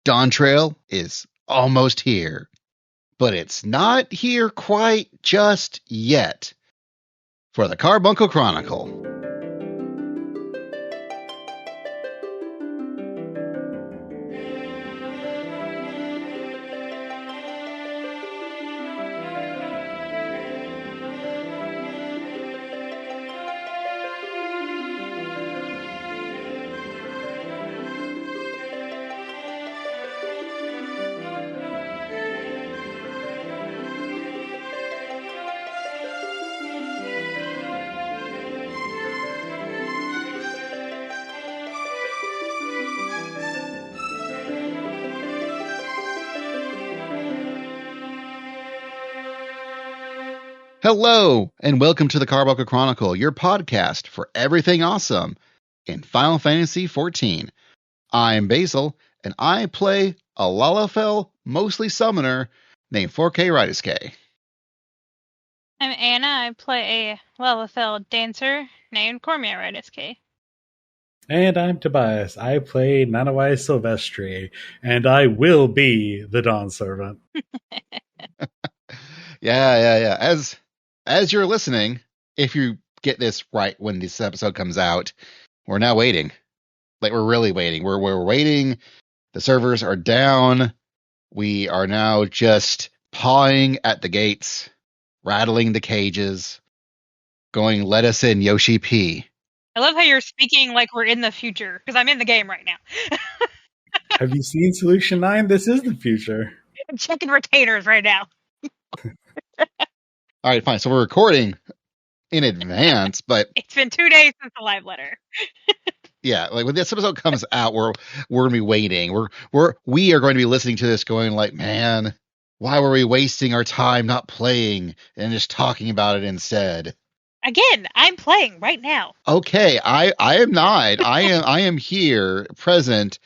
Dawntrail is almost here, but it's not here quite just yet. For the Carbuncle Chronicle. Hello, and welcome to the Carbuncle Chronicle, your podcast for everything awesome in Final Fantasy XIV. I'm Basil, and I play a Lalafell, mostly summoner, named 4K Rydiske. I'm Anna. I play a Lalafell dancer named Cormia Rydiske. And I'm Tobias. I play Nanawai Silvestri, and I will be the Dawn Servant. Yeah. As you're listening, if you get this right when this episode comes out, we're now waiting. Like, we're really waiting. We're waiting. The servers are down. We are now just pawing at the gates, rattling the cages, going, let us in, Yoshi P. I love how you're speaking like we're in the future, because I'm in the game right now. Have you seen Solution 9? This is the future. I'm checking retainers right now. All right, fine. So we're recording in advance, but it's been 2 days since the live letter. Yeah, like when this episode comes out, we're gonna be waiting. We are going to be listening to this, going like, man, why were we wasting our time not playing and just talking about it instead? Again, I'm playing right now. Okay, I am not. I am here, present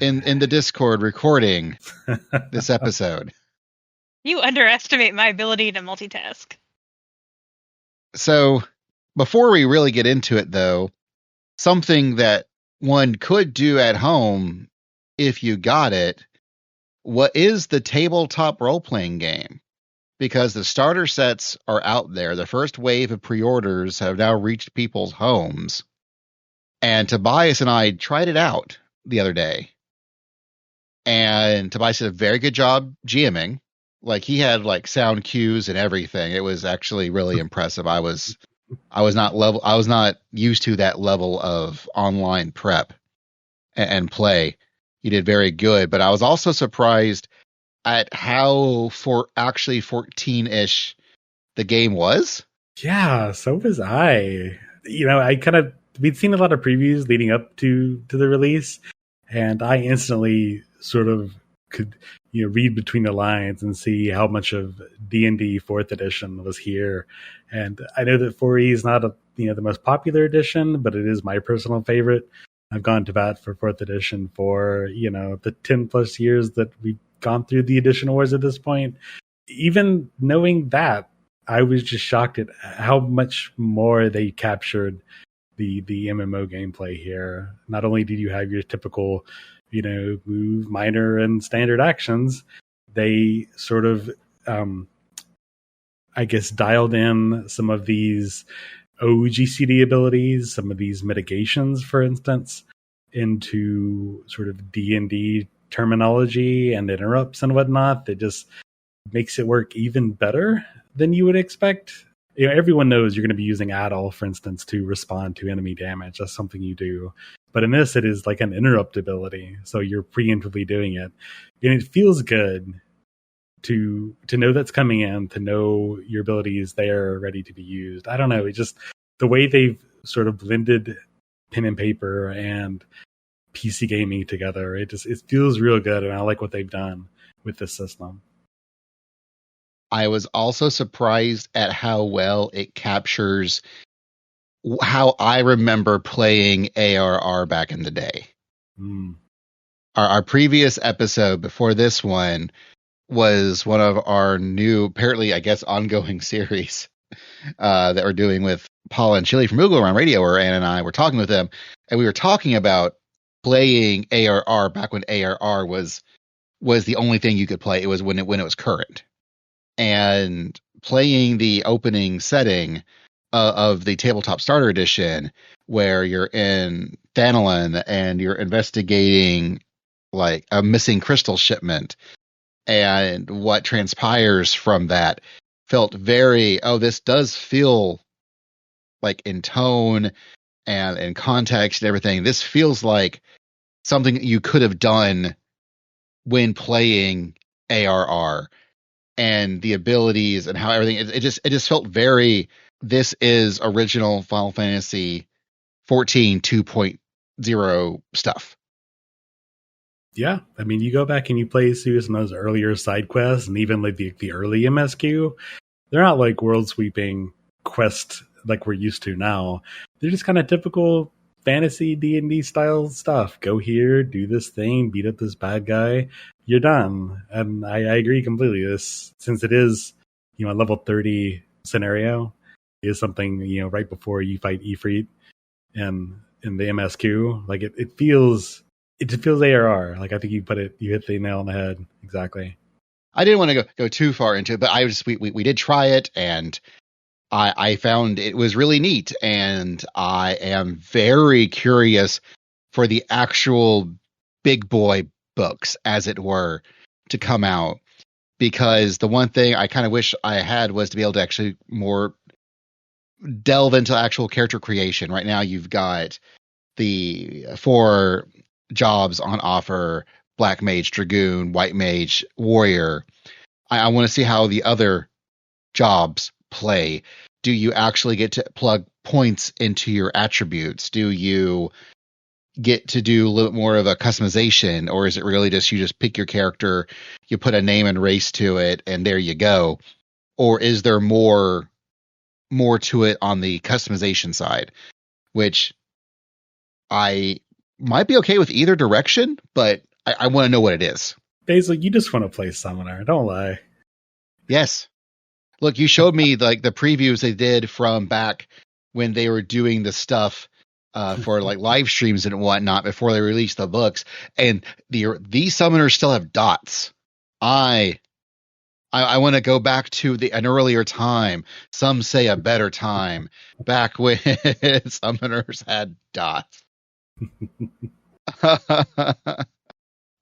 in the Discord, recording this episode. You underestimate my ability to multitask. So, before we really get into it, though, something that one could do at home if you got it, what is the tabletop role-playing game? Because the starter sets are out there. The first wave of pre-orders have now reached people's homes. And Tobias and I tried it out the other day. And Tobias did a very good job GMing. Like, he had like sound cues and everything. It was actually really impressive. I was not used to that level of online prep and play. He did very good, but I was also surprised at how actually 14-ish the game was. Yeah, so was I. We'd seen a lot of previews leading up to the release, and I instantly sort of could read between the lines and see how much of D&D 4th edition was here. And I know that 4E is not the most popular edition, but it is my personal favorite. I've gone to bat for 4th edition for the 10 plus years that we've gone through the edition wars at this point. Even knowing that, I was just shocked at how much more they captured the MMO gameplay here. Not only did you have your typical move, minor, and standard actions, they sort of, dialed in some of these OGCD abilities, some of these mitigations, for instance, into sort of D&D terminology and interrupts and whatnot that just makes it work even better than you would expect. Everyone knows you're going to be using Addle, for instance, to respond to enemy damage. That's something you do. But in this, it is like an interrupt ability. So you're preemptively doing it. And it feels good to know that's coming in, to know your ability is there, ready to be used. I don't know. It just, the way they've sort of blended pen and paper and PC gaming together, it feels real good. And I like what they've done with this system. I was also surprised at how well it captures how I remember playing ARR back in the day. Our previous episode before this one was one of our new, apparently, I guess, ongoing series that we're doing with Paul and Chili from Google Around Radio, where Ann and I were talking with them, and we were talking about playing ARR back when ARR was the only thing you could play. It was when it was current, and playing the opening setting of the Tabletop Starter Edition, where you're in Thanalin and you're investigating like a missing crystal shipment, and what transpires from that felt very, this does feel like in tone and in context and everything. This feels like something that you could have done when playing ARR, and the abilities and how everything, it just felt very, this is original Final Fantasy 14 2.0 stuff. Yeah, I mean, you go back and you play through some of those earlier side quests, and even like the early MSQ, they're not like world sweeping quests like we're used to now. They're just kind of typical fantasy D&D style stuff. Go here, do this thing, beat up this bad guy, you're done. And I agree completely. This, since it is, a level 30 scenario, is something, right before you fight Ifrit and in the MSQ, like it feels ARR. Like, I think you hit the nail on the head. Exactly. I didn't want to go too far into it, but we did try it, and I found it was really neat, and I am very curious for the actual big boy books, as it were, to come out, because the one thing I kind of wish I had was to be able to actually more delve into actual character creation. Right now you've got the 4 jobs on offer: Black Mage, Dragoon, White Mage, Warrior. I want to see how the other jobs play. Do you actually get to plug points into your attributes? Do you get to do a little bit more of a customization, or is it really just you just pick your character, you put a name and race to it, and there you go? Or is there more to it on the customization side, which I might be okay with either direction, but I want to know what it is. Basically, you just want to play Summoner. Don't lie. Yes. Look, you showed me like the previews they did from back when they were doing the stuff for like live streams and whatnot before they released the books, and these summoners still have dots. I want to go back to an earlier time. Some say a better time, back when summoners had dots.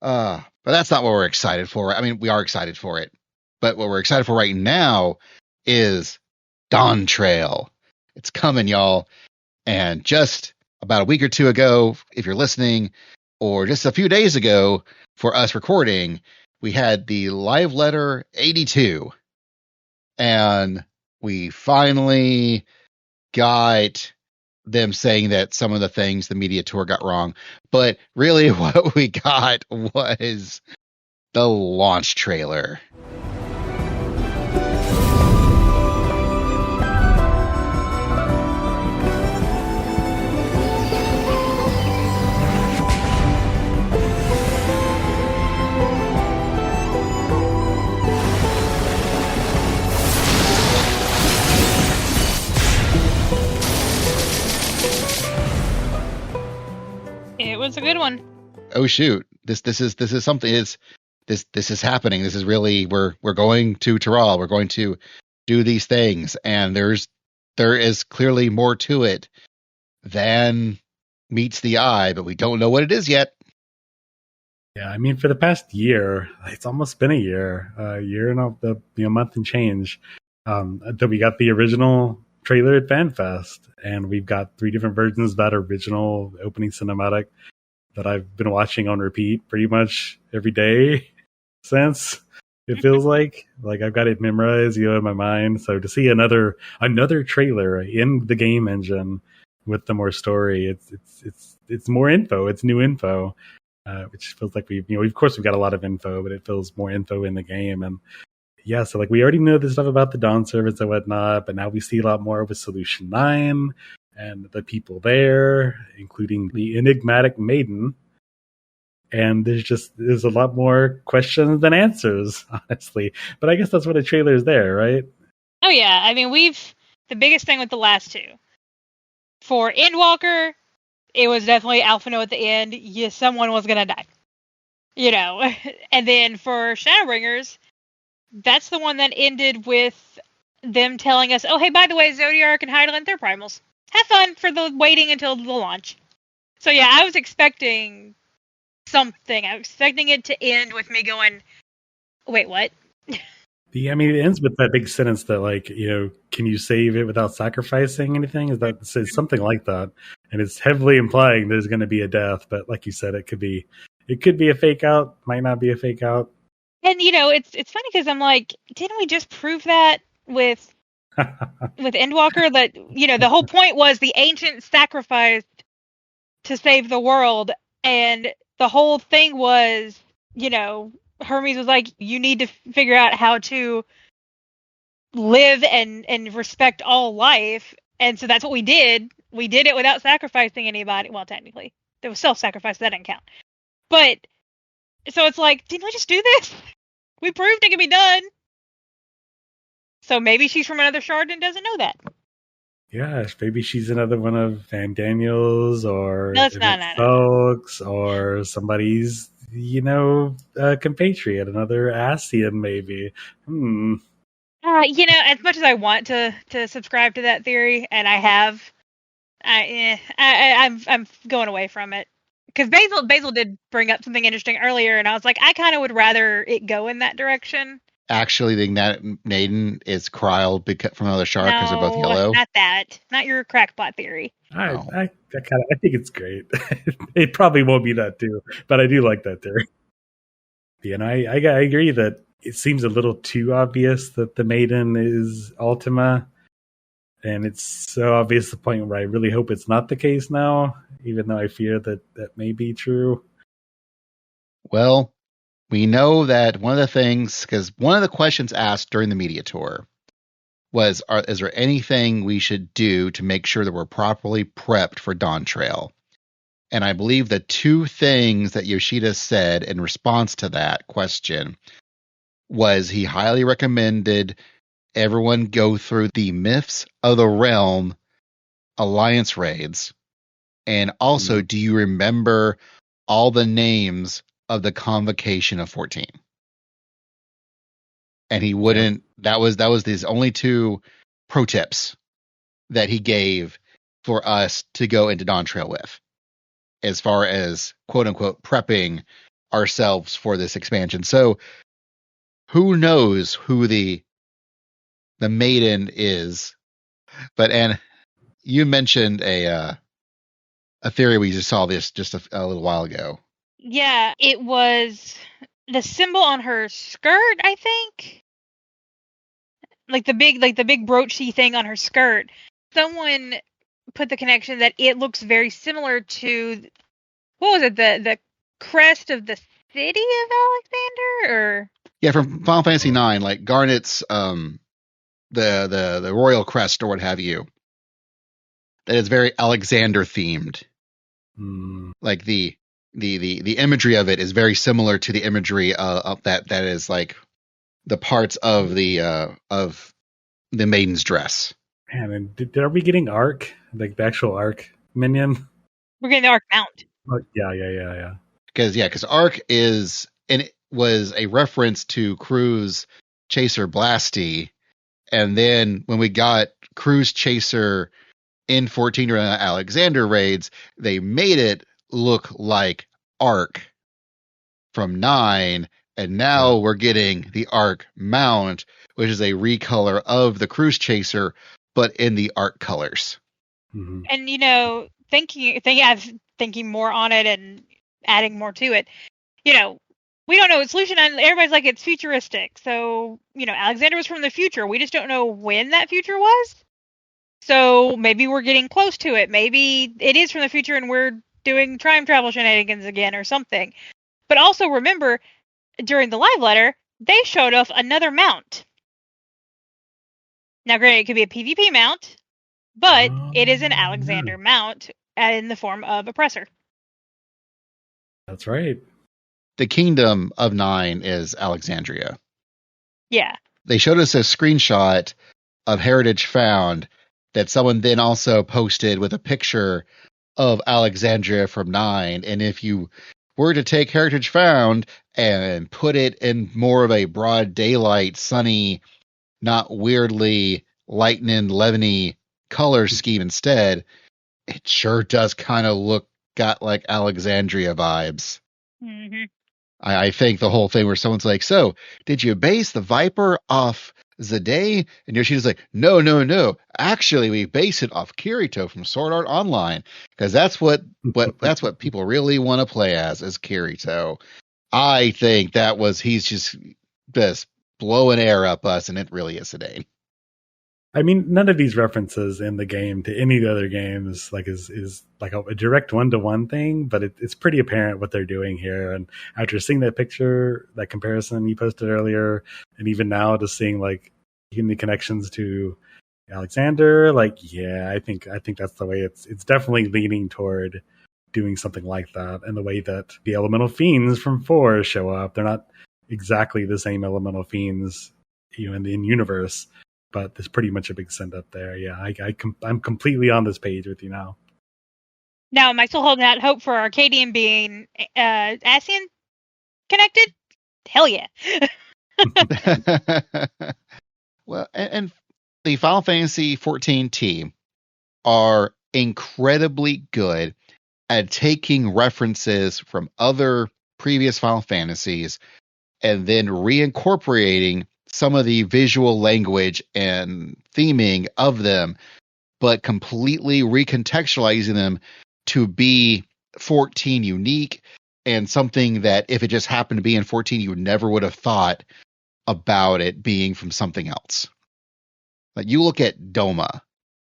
But that's not what we're excited for. I mean, we are excited for it, but what we're excited for right now is Dawntrail. It's coming, y'all. And just about a week or two ago, if you're listening, or just a few days ago for us recording, we had the live letter 82, and we finally got them saying that some of the things the media tour got wrong, but really what we got was the launch trailer. It was a good one. Oh shoot! This is something. This is happening. This is really we're going to Taral. We're going to do these things, and there is clearly more to it than meets the eye, but we don't know what it is yet. Yeah, I mean, for the past year, it's almost been a year and a month and change. That we got the original trailer at FanFest, and we've got 3 different versions of that original opening cinematic that I've been watching on repeat pretty much every day since. It feels like I've got it memorized, in my mind. So to see another trailer in the game engine with the more story, it's more info, it's new info, which feels like we've of course we've got a lot of info, but it feels more info in the game. And yeah, so like we already know this stuff about the Dawn service and whatnot, but now we see a lot more with Solution 9 and the people there, including the enigmatic maiden. And there's a lot more questions than answers, honestly. But I guess that's what a trailer is there, right? Oh yeah, I mean the biggest thing with the last 2 for Endwalker, it was definitely Alpha No at the end. Yes, someone was going to die. And then for Shadowbringers, that's the one that ended with them telling us, oh, hey, by the way, Zodiark and Hydaelynth, they're primals. Have fun for the waiting until the launch. So yeah, I was expecting something. I was expecting it to end with me going, wait, what? It ends with that big sentence that, can you save it without sacrificing anything? It says something like that, and it's heavily implying there's going to be a death. But like you said, it could be a fake out, might not be a fake out. And it's funny because I'm like, didn't we just prove that with Endwalker? That the whole point was the ancients sacrificed to save the world, and the whole thing was, Hermes was like, you need to figure out how to live and respect all life. And so that's what we did. We did it without sacrificing anybody. Well, technically, there was self-sacrifice. That didn't count. But, so it's like, didn't we just do this? We proved it can be done. So maybe she's from another shard and doesn't know that. Yeah, maybe she's another one of Van Daniels or folks or somebody's, compatriot, another Asian maybe. As much as I want to subscribe to that theory, and I have, I'm going away from it. Because Basil did bring up something interesting earlier, and I was like, I kind of would rather it go in that direction. Actually, the Ignited Maiden is Chryle from another shard because they're both yellow. Not that. Not your crackpot theory. I think it's great. It probably won't be that too, but I do like that theory. And I agree that it seems a little too obvious that the Maiden is Ultima, and it's so obvious to the point where I really hope it's not the case now, even though I fear that may be true. Well, we know that one of the things, because one of the questions asked during the media tour was, is there anything we should do to make sure that we're properly prepped for Dawntrail? And I believe the two things that Yoshida said in response to that question was he highly recommended everyone go through the Myths of the Realm Alliance raids. And also, do you remember all the names of the Convocation of 14? And he wouldn't. Yeah. That was his only two pro tips that he gave for us to go into Dawntrail with, as far as quote unquote prepping ourselves for this expansion. So who knows who the Maiden is? But and you mentioned a theory we just saw this just a little while ago. Yeah, it was the symbol on her skirt, I think. Like the big broachy thing on her skirt. Someone put the connection that it looks very similar to, what was it, the crest of the city of Alexander, or yeah, from Final Fantasy IX, like Garnet's the royal crest or what have you. That is very Alexander themed. Like the imagery of it is very similar to the imagery of that is like the parts of the maiden's dress. Man, and are we getting Arc, like the actual Arc minion? We're getting the Arc mount. Oh, yeah. Because Arc is, and it was a reference to Crew's Chaser Blasty, and then when we got Crew's Chaser in 14 or Alexander raids, they made it look like Arc from 9, and now we're getting the Arc mount, which is a recolor of the Cruise Chaser, but in the Arc colors. Mm-hmm. And thinking more on it and adding more to it, we don't know its solution, and everybody's like, it's futuristic. So, Alexander was from the future. We just don't know when that future was. So maybe we're getting close to it. Maybe it is from the future and we're doing time travel shenanigans again or something. But also remember, during the live letter, they showed off another mount. Now, granted, it could be a PvP mount, but it is an Alexander mount in the form of Oppressor. That's right. The Kingdom of 9 is Alexandria. Yeah. They showed us a screenshot of Heritage Found that someone then also posted with a picture of Alexandria from 9. And if you were to take Heritage Found and put it in more of a broad daylight, sunny, not weirdly lightning, lemony color scheme instead, it sure does kind of got like Alexandria vibes. Mm-hmm. I think the whole thing where someone's like, so did you base the Viper off Zade? And Yoshida's like, no. Actually, we base it off Kirito from Sword Art Online, because that's what people really want to play as is Kirito. I think he's just blowing air up us, and it really is Zade. I mean, none of these references in the game to any of the other games is like a direct one-to-one thing, but it's pretty apparent what they're doing here. And after seeing that picture, that comparison you posted earlier, and even now just seeing like the connections to Alexander, like, yeah, I think that's the way it's definitely leaning toward doing something like that. And the way that the elemental fiends from 4 show up, they're not exactly the same elemental fiends, in the universe. But there's pretty much a big send up there. Yeah, I'm completely on this page with you now. Now, am I still holding out hope for Arcadian being ASEAN connected? Hell yeah. Well, and the Final Fantasy 14 team are incredibly good at taking references from other previous Final Fantasies and then reincorporating some of the visual language and theming of them, but completely recontextualizing them to be 14 unique and something that if it just happened to be in 14, you never would have thought about it being from something else. Like you look at Doma.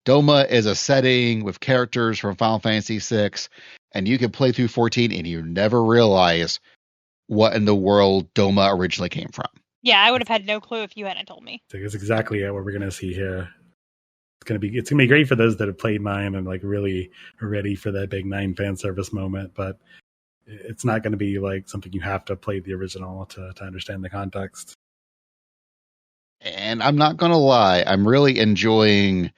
Doma is a setting with characters from Final Fantasy VI, and you can play through 14 and you never realize what in the world Doma originally came from. Yeah, I would have had no clue if you hadn't told me. That's exactly what we're going to see here. It's gonna be great for those that have played 9 and like really are ready for that big 9 fan service moment, but it's not going to be like something you have to play the original to understand the context. And I'm not going to lie, I'm really enjoying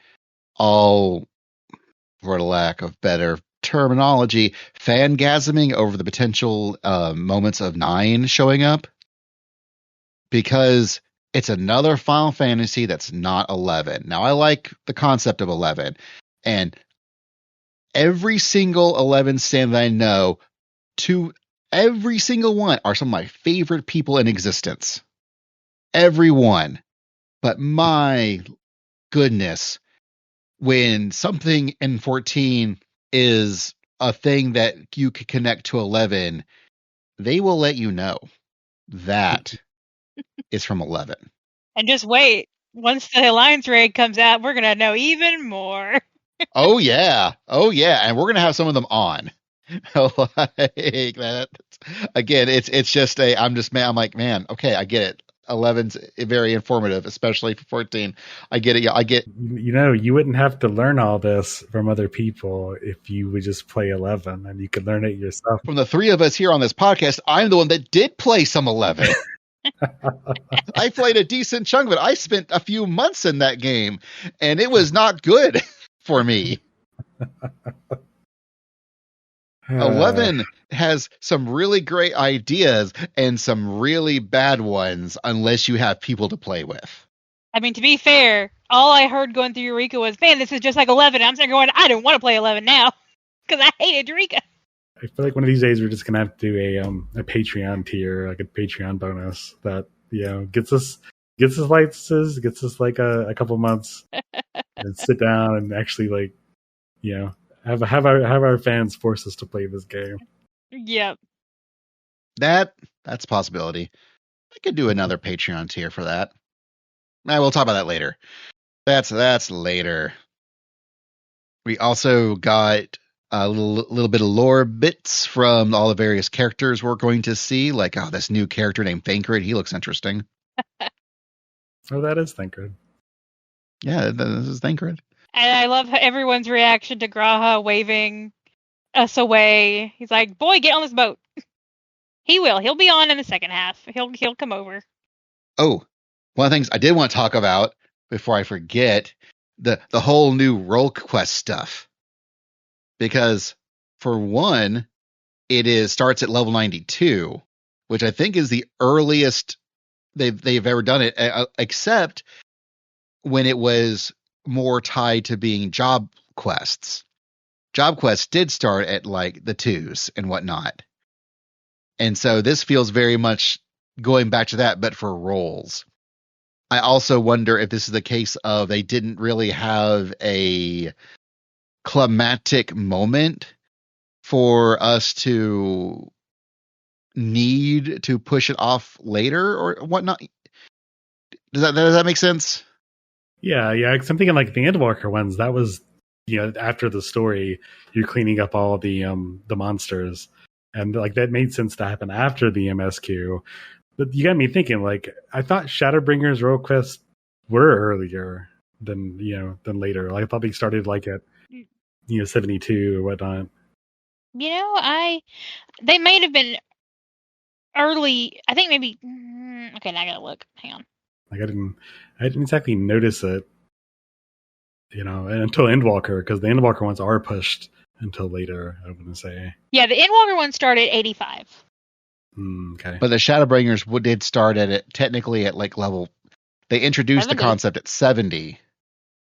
all, for lack of better terminology, fangasming over the potential moments of 9 showing up. Because it's another Final Fantasy that's not 11. Now, I like the concept of 11. And every single 11 stand that I know, to every single one, are some of my favorite people in existence. Every one. But my goodness, when something in 14 is a thing that you could connect to 11, they will let you know that is from 11. And just wait. Once the Alliance raid comes out, we're going to know even more. Oh, yeah. And we're going to have some of them on. Like that. Again, it's just I'm like, man, okay, I get it. 11's very informative, especially for 14. I get it. Yeah, I get. You wouldn't have to learn all this from other people if you would just play 11, and you could learn it yourself. From the 3 of us here on this podcast, I'm the one that did play some 11. I played a decent chunk of it. I spent a few months in that game, and it was not good for me. 11 has some really great ideas and some really bad ones unless you have people to play with. I mean, to be fair, all I heard going through Eureka was, man, this is just like 11. I'm sitting going, I don't want to play 11 now because I hated Eureka. I feel like one of these days we're just gonna have to do a Patreon tier, like a Patreon bonus that gets us licenses, gets us like a couple months, and sit down and actually have our fans force us to play this game. Yep. That's a possibility. I could do another Patreon tier for that. We'll talk about that later. That's later. We also got a little bit of lore bits from all the various characters we're going to see. Like, this new character named Thancred. He looks interesting. Oh, that is Thancred. Yeah, this is Thancred. And I love everyone's reaction to Graha waving us away. He's like, boy, get on this boat. He will. He'll be on in the second half. He'll come over. Oh, one of the things I did want to talk about before I forget, the whole new role quest stuff. Because For one, it starts at level 92, which I think is the earliest they've ever done it, except when it was more tied to being job quests. Job quests did start at like the 2s and whatnot. And so this feels very much going back to that, but for roles. I also wonder if this is the case of they didn't really have a climatic moment for us to need to push it off later or whatnot. Does that make sense? Yeah. 'Cause I'm thinking like the Endwalker ones, that was, after the story, you're cleaning up all the monsters. And like that made sense to happen after the MSQ. But you got me thinking, like, I thought Shadowbringer's role quests were earlier than later. Like I thought they started like at 72 or whatnot. They might have been early. I think maybe. Okay, now I gotta look. Hang on. Like I didn't exactly notice it, until Endwalker, because the Endwalker ones are pushed until later. I want to say. Yeah, the Endwalker one started 85. Okay. But the Shadowbringers did start at it technically at like level. They introduced 70. the concept at 70.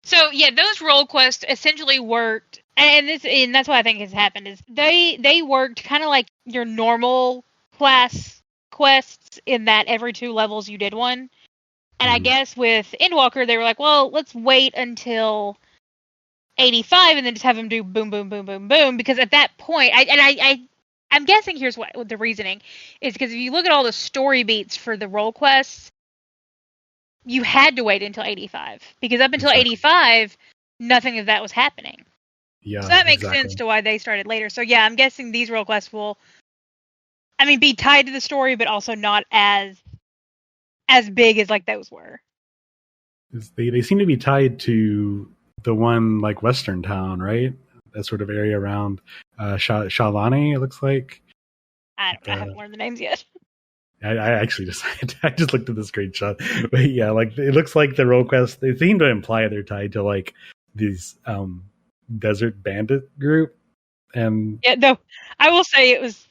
So yeah, those role quests essentially worked, and that's what I think has happened is they worked kind of like your normal class quests in that every 2 levels you did one. And I guess with Endwalker, they were like, well, let's wait until 85 and then just have them do boom, boom, boom, boom, boom. Because at that point, I'm guessing here's what the reasoning is, because if you look at all the story beats for the role quests, you had to wait until 85. Because up until 85, nothing of that was happening. Yeah, so that makes sense to why they started later. So yeah, I'm guessing these role quests will, be tied to the story, but also not as big as like those were. They seem to be tied to the one like Western town, right? That sort of area around Shalani, it looks like. I haven't learned the names yet. I actually I just looked at the screenshot. But yeah, like it looks like the role quests, they seem to imply they're tied to like these desert bandit group. And yeah, no, I will say it was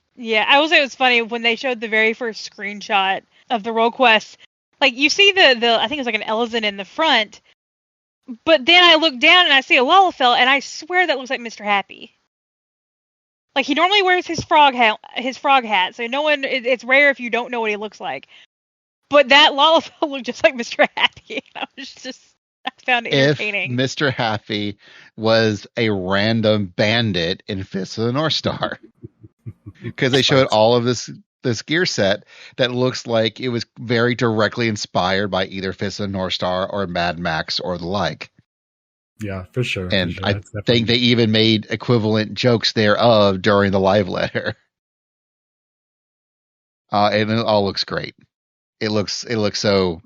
funny when they showed the very first screenshot of the role quest. Like you see the I think it's like an Elizin in the front, but then I look down and I see a Lalafell, and I swear that looks like Mr. Happy. Like he normally wears his frog hat, so it's rare if you don't know what he looks like. But that Lalafell looked just like Mr. Happy. I found it entertaining. If Mr. Happy was a random bandit in Fist of the North Star. Because they showed all of this gear set that looks like it was very directly inspired by either Fist of the North Star or Mad Max or the like. Yeah, for sure. And I think they even made equivalent jokes thereof during the live letter. And it all looks great. It looks so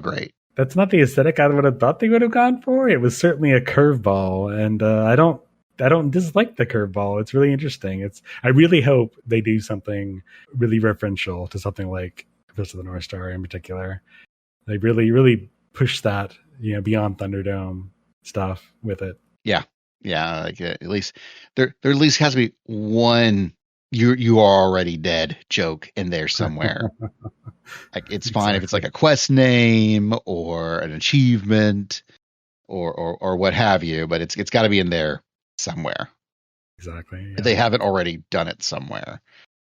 great. That's not the aesthetic I would have thought they would have gone for. It was certainly a curveball, and I don't dislike the curveball. It's really interesting. I really hope they do something really referential to something like Fist of the North Star in particular. They really, really push that, beyond Thunderdome stuff with it. Yeah. Like at least there at least has to be one you are already dead joke in there somewhere. Like it's fine if it's like a quest name or an achievement or what have you, but it's got to be in there somewhere. Exactly. Yeah. If they haven't already done it somewhere.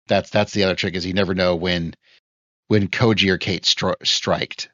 That's the other trick, is you never know when Koji or Kate struck.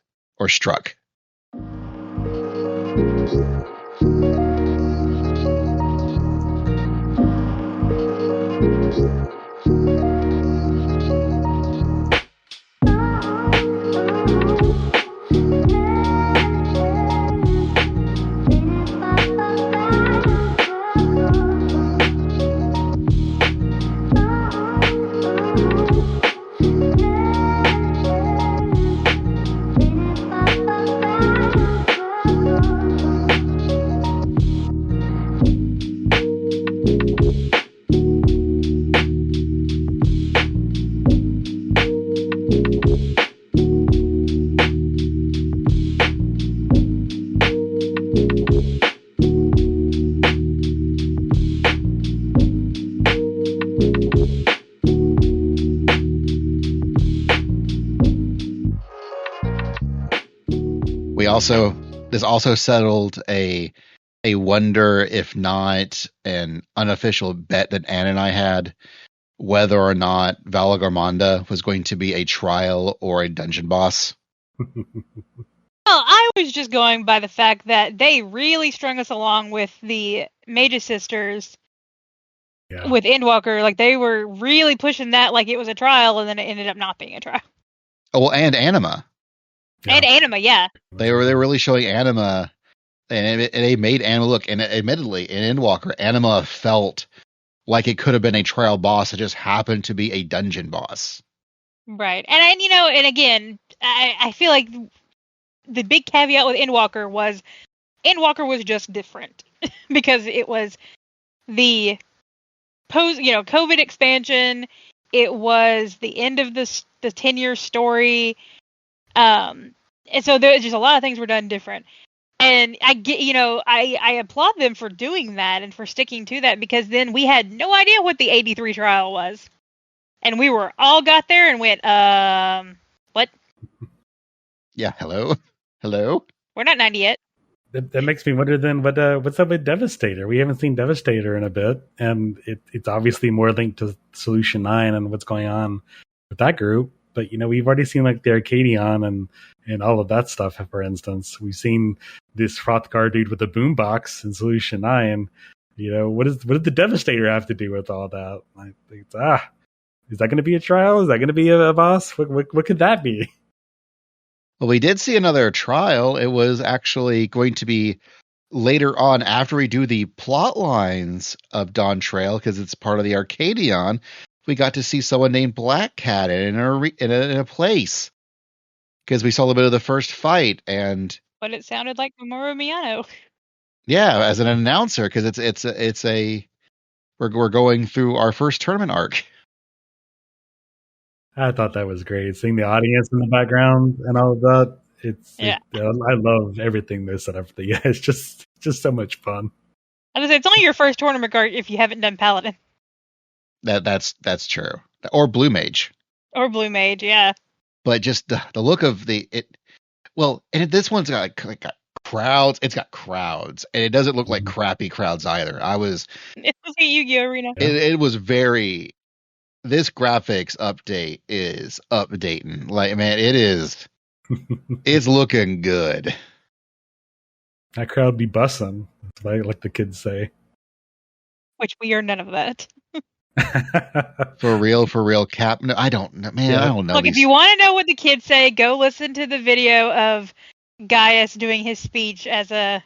This also settled a wonder, if not an unofficial bet that Anna and I had, whether or not Valagarmonda was going to be a trial or a dungeon boss. Well, I was just going by the fact that they really strung us along with the Mage's Sisters with Endwalker. Like, they were really pushing that like it was a trial, and then it ended up not being a trial. Oh, well, and Anima. And Anima, yeah. They were really showing Anima, and they made Anima look, and admittedly, in Endwalker, Anima felt like it could have been a trial boss. It just happened to be a dungeon boss. Right. And again, I feel like the big caveat with Endwalker was just different because it was the COVID expansion. It was the end of the 10-year story. And so there's just a lot of things were done different. And I get, I applaud them for doing that and for sticking to that, because then we had no idea what the 83 trial was. And we all got there and went, what? Yeah, hello? We're not 90 yet. That makes me wonder then what's up with Devastator? We haven't seen Devastator in a bit, and it's obviously more linked to Solution 9 and what's going on with that group. But, we've already seen like the Arcadion and all of that stuff, for instance. We've seen this Hrothgar dude with the boombox in Solution 9. What does the Devastator have to do with all that? I think is that going to be a trial? Is that going to be a boss? What could that be? Well, we did see another trial. It was actually going to be later on after we do the plot lines of Dawntrail, because it's part of the Arcadion. We got to see someone named Black Cat in a place, because we saw a little bit of the first fight, and but it sounded like Mamoru Miyano. Yeah, as an announcer, because we're going through our first tournament arc. I thought that was great. Seeing the audience in the background and all of that. I love everything they set up for the It's just so much fun. I was say, it's only your first tournament card if you haven't done Paladin. That's true. Or Blue Mage. Or Blue Mage, yeah. But just the look of this one's got crowds. It's got crowds, and it doesn't look like crappy crowds either. It was a Yu-Gi-Oh arena. It was very. This graphics update is updating. Like, man, it is. It's looking good. That crowd be bussin'. That's what like the kids say. Which we are none of that. For real, Cap. No, I don't know, man. Yeah. I don't know. Look, if you want to know what the kids say, go listen to the video of Gaius doing his speech as a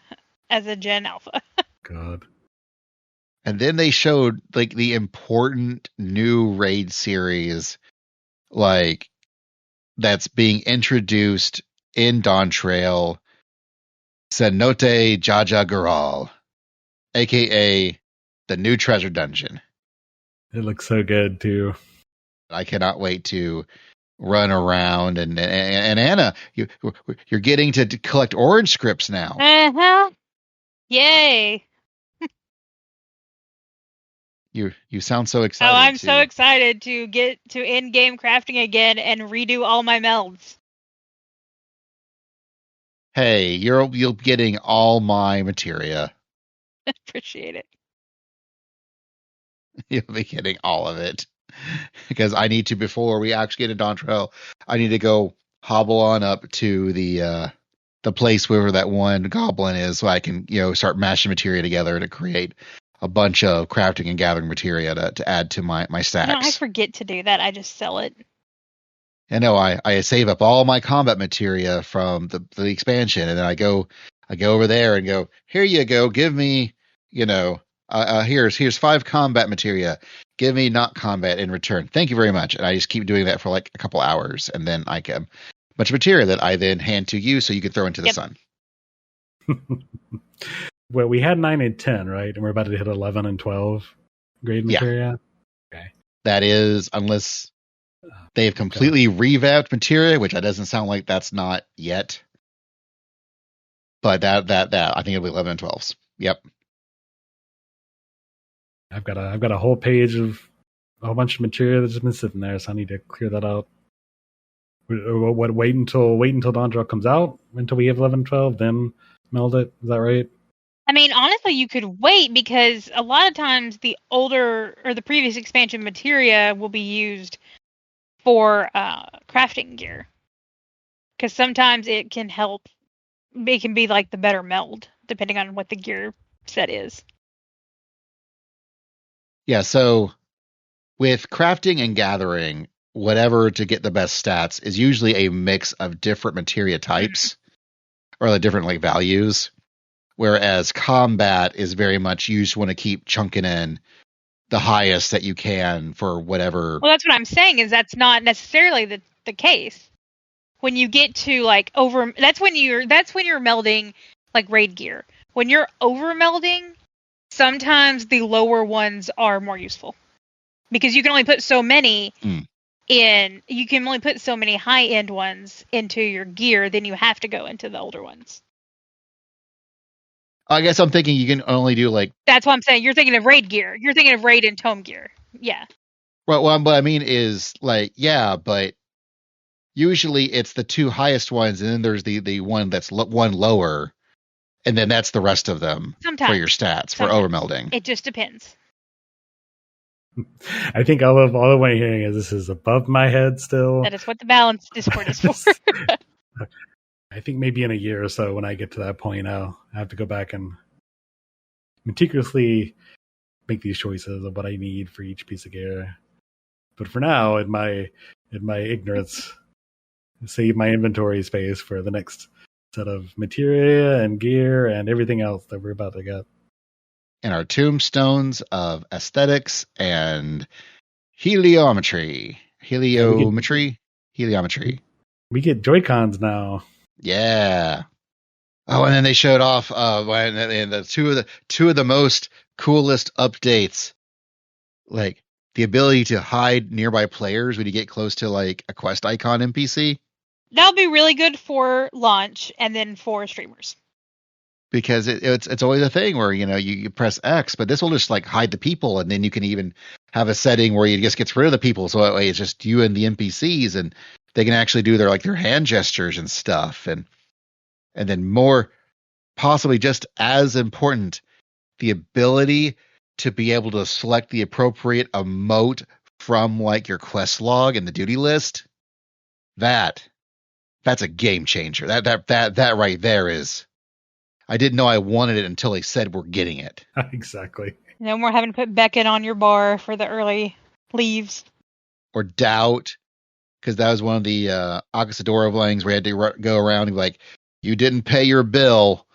Gen Alpha. God. And then they showed like the important new raid series, like that's being introduced in Dawntrail, Cenote Jaja Gural, aka the new treasure dungeon. It looks so good too. I cannot wait to run around and Anna, you're getting to collect orange scripts now. Yay! You sound so excited. Oh, I'm so excited to get to in-game crafting again and redo all my melds. Hey, you're getting all my materia. Appreciate it. You'll be getting all of it. Because I need to, before we actually get to Dawntrail, I need to go hobble on up to the place where that one goblin is, so I can start mashing materia together to create a bunch of crafting and gathering materia to add to my stacks. I forget to do that. I just sell it. I know. I save up all my combat materia from the expansion, and then I go over there and go, here you go, give me, here's 5 combat materia. Give me not combat in return. Thank you very much. And I just keep doing that for like a couple hours, and then I get a bunch of materia that I then hand to you so you can throw into the sun. Well, we had 9 and 10, right? And we're about to hit 11 and 12 grade materia? Yeah. Okay. That is, unless they've completely revamped materia, which doesn't sound like that's not yet. But that I think it'll be 11 and 12s. Yep. I've got a whole page of a whole bunch of material that's been sitting there, so I need to clear that out. What? Wait until Dawntrail comes out until we have 11-12, then meld it. Is that right? I mean, honestly, you could wait because a lot of times the older or the previous expansion materia will be used for crafting gear. Because sometimes it can help. It can be like the better meld, depending on what the gear set is. Yeah, so with crafting and gathering, whatever to get the best stats is usually a mix of different materia types or the different like values. Whereas combat is very much you just want to keep chunking in the highest that you can for whatever. Well, that's what I'm saying is that's not necessarily the case. When you get to like that's when you're melding like raid gear. When you're over melding, sometimes the lower ones are more useful because you can only put so many in. You can only put so many high end ones into your gear. Then you have to go into the older ones. I guess I'm thinking you can only do like. That's what I'm saying. You're thinking of raid gear. You're thinking of raid and tome gear. Yeah. Well, what I mean is like, yeah, but usually it's the two highest ones, and then there's the one that's one lower, and then that's the rest of them for your stats for overmelding. It just depends. I think all of what I'm hearing is this is above my head still. That is what the balance Discord is for. I think maybe in a year or so, when I get to that point, I'll have to go back and meticulously make these choices of what I need for each piece of gear. But for now, in my ignorance, save my inventory space for the next set of materia and gear and everything else that we're about to get. And our tombstones of aesthetics and heliometry. Heliometry. We get Joy-Cons now. Yeah. Oh, and then they showed off the two of the most coolest updates, like the ability to hide nearby players when you get close to like a quest icon NPC. That'll be really good for launch and then for streamers. Because it's always a thing where you press X, but this will just like hide the people, and then you can even have a setting where you just get rid of the people, so that way it's just you and the NPCs, and they can actually do their hand gestures and stuff, and then more, possibly just as important, the ability to be able to select the appropriate emote from like your quest log and the duty list. That's a game changer. That right there is. I didn't know I wanted it until they said we're getting it. Exactly. No more having to put Beckett on your bar for the early leaves. Or doubt, because that was one of the Acasadora things where you had to go around and be like, you didn't pay your bill.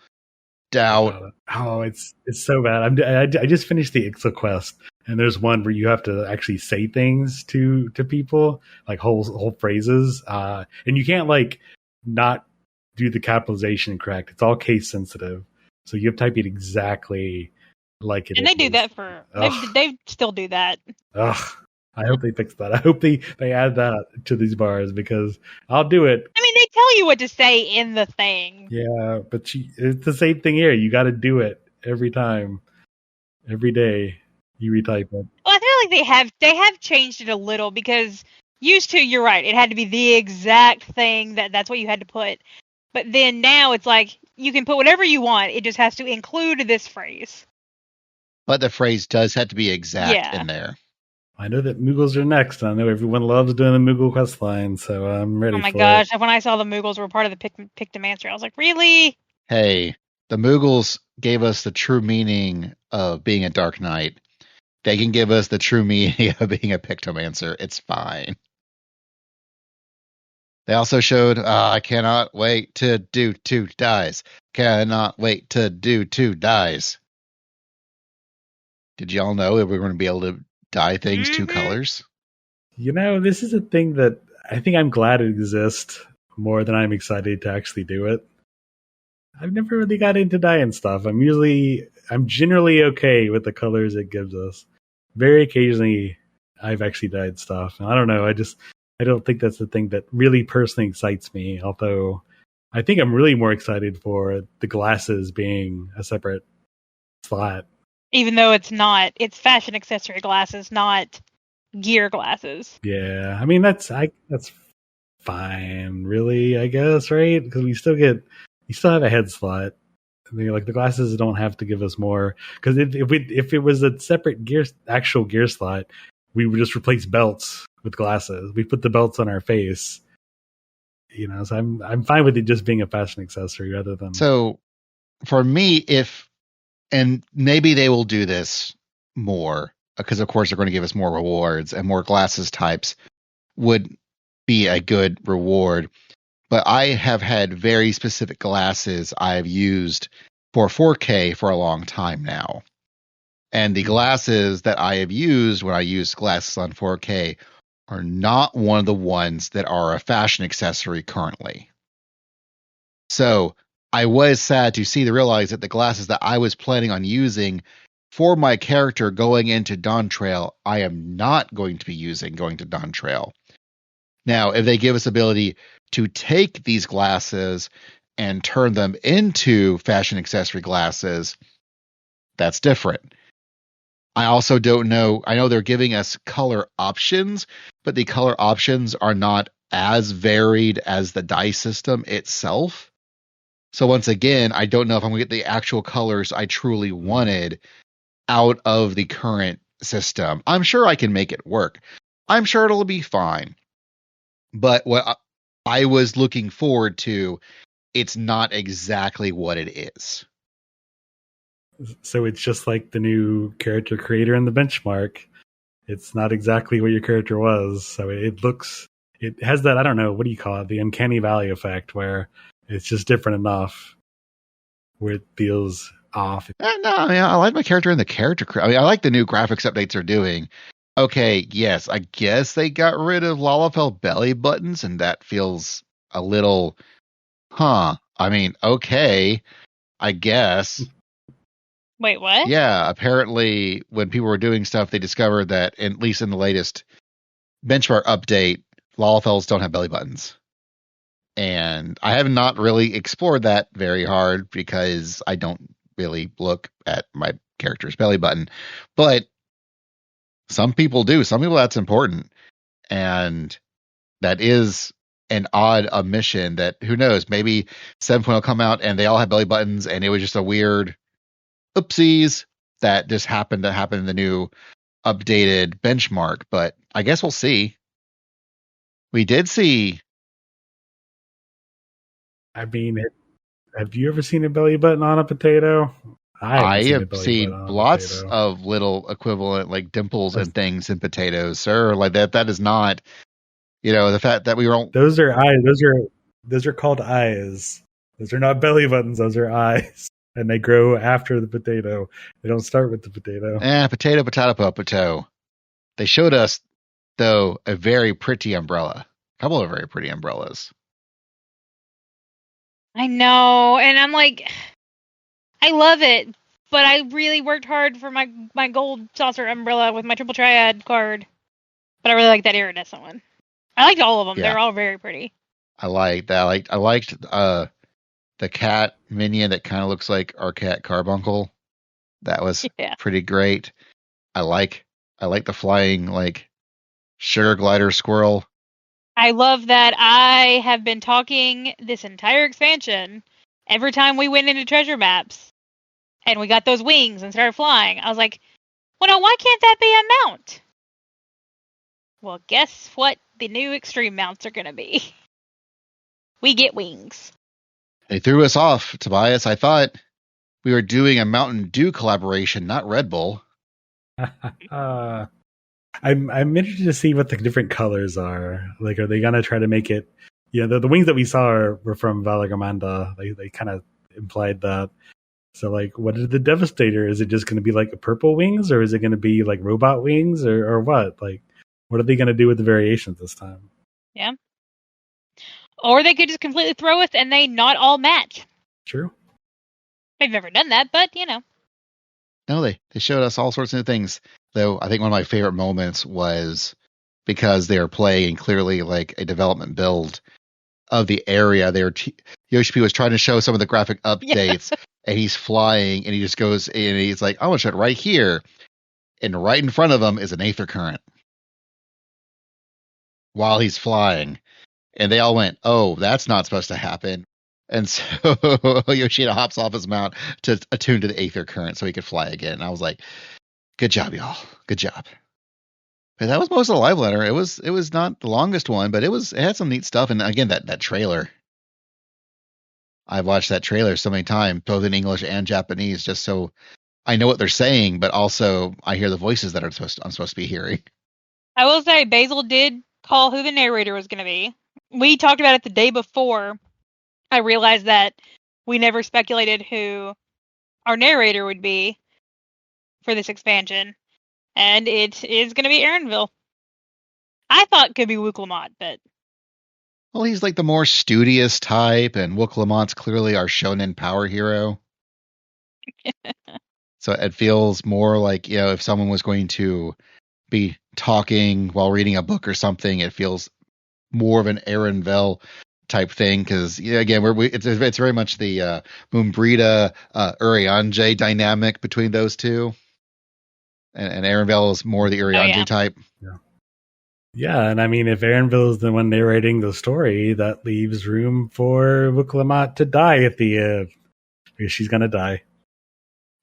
Doubt. Oh, it's so bad. I just finished the Ixo quest, and there's one where you have to actually say things to people, like whole phrases, and you can't like not do the capitalization correct. It's all case sensitive, so you have to type it exactly like it is. And they do that for they still do that. Ugh. I hope they fix that. I hope they add that to these bars, because I'll do it. I mean, they tell you what to say in the thing. Yeah, but it's the same thing here. You got to do it every time, every day you retype it. Well, I feel like they have changed it a little, because used to, you're right, it had to be the exact thing that's what you had to put. But then now it's like you can put whatever you want. It just has to include this phrase. But the phrase does have to be exact in there. I know that Moogles are next. I know everyone loves doing the Moogle quest line, so I'm ready for it. Oh my gosh, when I saw the Moogles were part of the Pictomancer, I was like, really? Hey, the Moogles gave us the true meaning of being a Dark Knight. They can give us the true meaning of being a Pictomancer. It's fine. They also showed, I cannot wait to do 2 dies. Cannot wait to do 2 dies. Did y'all know that we're going to be able to dye things 2 colors? This is a thing that I think I'm glad it exists more than I'm excited to actually do it. I've never really got into dyeing stuff. I'm generally okay with the colors it gives us. Very occasionally, I've actually dyed stuff. And I don't know. I don't think that's the thing that really personally excites me. Although I think I'm really more excited for the glasses being a separate slot. Even though it's not, it's fashion accessory glasses, not gear glasses. Yeah, I mean that's fine, really, I guess, right? Because we still have a head slot. I mean, like the glasses don't have to give us more. Because if it was a separate actual gear slot, we would just replace belts with glasses. We put the belts on our face. So I'm fine with it just being a fashion accessory rather than. So for me, and maybe they will do this more, because of course they're going to give us more rewards, and more glasses types would be a good reward. But I have had very specific glasses I've used for 4K for a long time now. And the glasses that I have used when I use glasses on 4K are not one of the ones that are a fashion accessory currently. So I was sad to realize that the glasses that I was planning on using for my character going into Dawntrail, I am not going to be using going to Dawntrail. Now, if they give us ability to take these glasses and turn them into fashion accessory glasses, that's different. I also don't know. I know they're giving us color options, but the color options are not as varied as the dice system itself. So once again, I don't know if I'm going to get the actual colors I truly wanted out of the current system. I'm sure I can make it work. I'm sure it'll be fine. But what I was looking forward to, it's not exactly what it is. So it's just like the new character creator in the benchmark. It's not exactly what your character was. So it has that, I don't know, what do you call it? The uncanny valley effect, where it's just different enough where it feels off. No, I mean, I like my character in the character. I mean, I like the new graphics updates they're doing. Okay, yes, I guess they got rid of Lalafell belly buttons, and that feels a little, I mean, okay, I guess. Wait, what? Yeah, apparently when people were doing stuff, they discovered that, at least in the latest benchmark update, Lalafells don't have belly buttons. And I have not really explored that very hard because I don't really look at my character's belly button. But some people do. Some people that's important. And that is an odd omission that, who knows, maybe 7.0 will come out and they all have belly buttons and it was just a weird oopsies that just happened to happen in the new updated benchmark. But I guess we'll see. We did see. I mean, have you ever seen a belly button on a potato? I have seen lots of little equivalent like dimples and things in potatoes, sir. Like that is not, the fact that we don't. Those are eyes. Those are called eyes. Those are not belly buttons. Those are eyes, and they grow after the potato. They don't start with the potato. Potato. They showed us though a very pretty umbrella, a couple of very pretty umbrellas. I know, and I'm like, I love it, but I really worked hard for my gold saucer umbrella with my triple triad card. But I really like that iridescent one. I liked all of them. Yeah. They're all very pretty. I like that. I liked the cat minion that kind of looks like our cat Carbuncle. That was pretty great. I like the flying like sugar glider squirrel. I love that I have been talking this entire expansion every time we went into treasure maps and we got those wings and started flying. I was like, well, now why can't that be a mount? Well, guess what the new extreme mounts are going to be? We get wings. They threw us off, Tobias. I thought we were doing a Mountain Dew collaboration, not Red Bull. I'm interested to see what the different colors are. Like, are they gonna try to make it? The wings that we saw were from Valagamanda. They kind of implied that. So, like, what is the Devastator? Is it just going to be like purple wings, or is it going to be like robot wings, or what? Like, what are they going to do with the variations this time? Yeah. Or they could just completely throw us and they not all match. True. They've never done that, but No, they showed us all sorts of things. Though I think one of my favorite moments was because they were playing clearly like a development build of the area. Yoshi P was trying to show some of the graphic updates, and he's flying, and he just goes and he's like, "I want to show it right here," and right in front of him is an aether current while he's flying, And they all went, "Oh, that's not supposed to happen." And so Yoshida hops off his mount to attune to the aether current so he could fly again. And I was like, "Good job, y'all. Good job." But that was most of the live letter. It was not the longest one, but it had some neat stuff. And again, that trailer. I've watched that trailer so many times, both in English and Japanese, just so I know what they're saying, but also I hear the voices that I'm supposed to be hearing. I will say Basil did call who the narrator was going to be. We talked about it the day before. I realized that we never speculated who our narrator would be for this expansion, and it is going to be Aaronville. I thought it could be Wooklamont, but... Well, he's like the more studious type, and Wooklamant's clearly our shonen power hero. So it feels more like, if someone was going to be talking while reading a book or something, it feels more of an Aaronville type thing, because again, it's very much the Moonbrita Urianger dynamic between those two, and Aaronville is more the Urianger type. Yeah, and I mean, if Aaronville is the one narrating the story, that leaves room for Wooklamont to die at the end, because she's gonna die.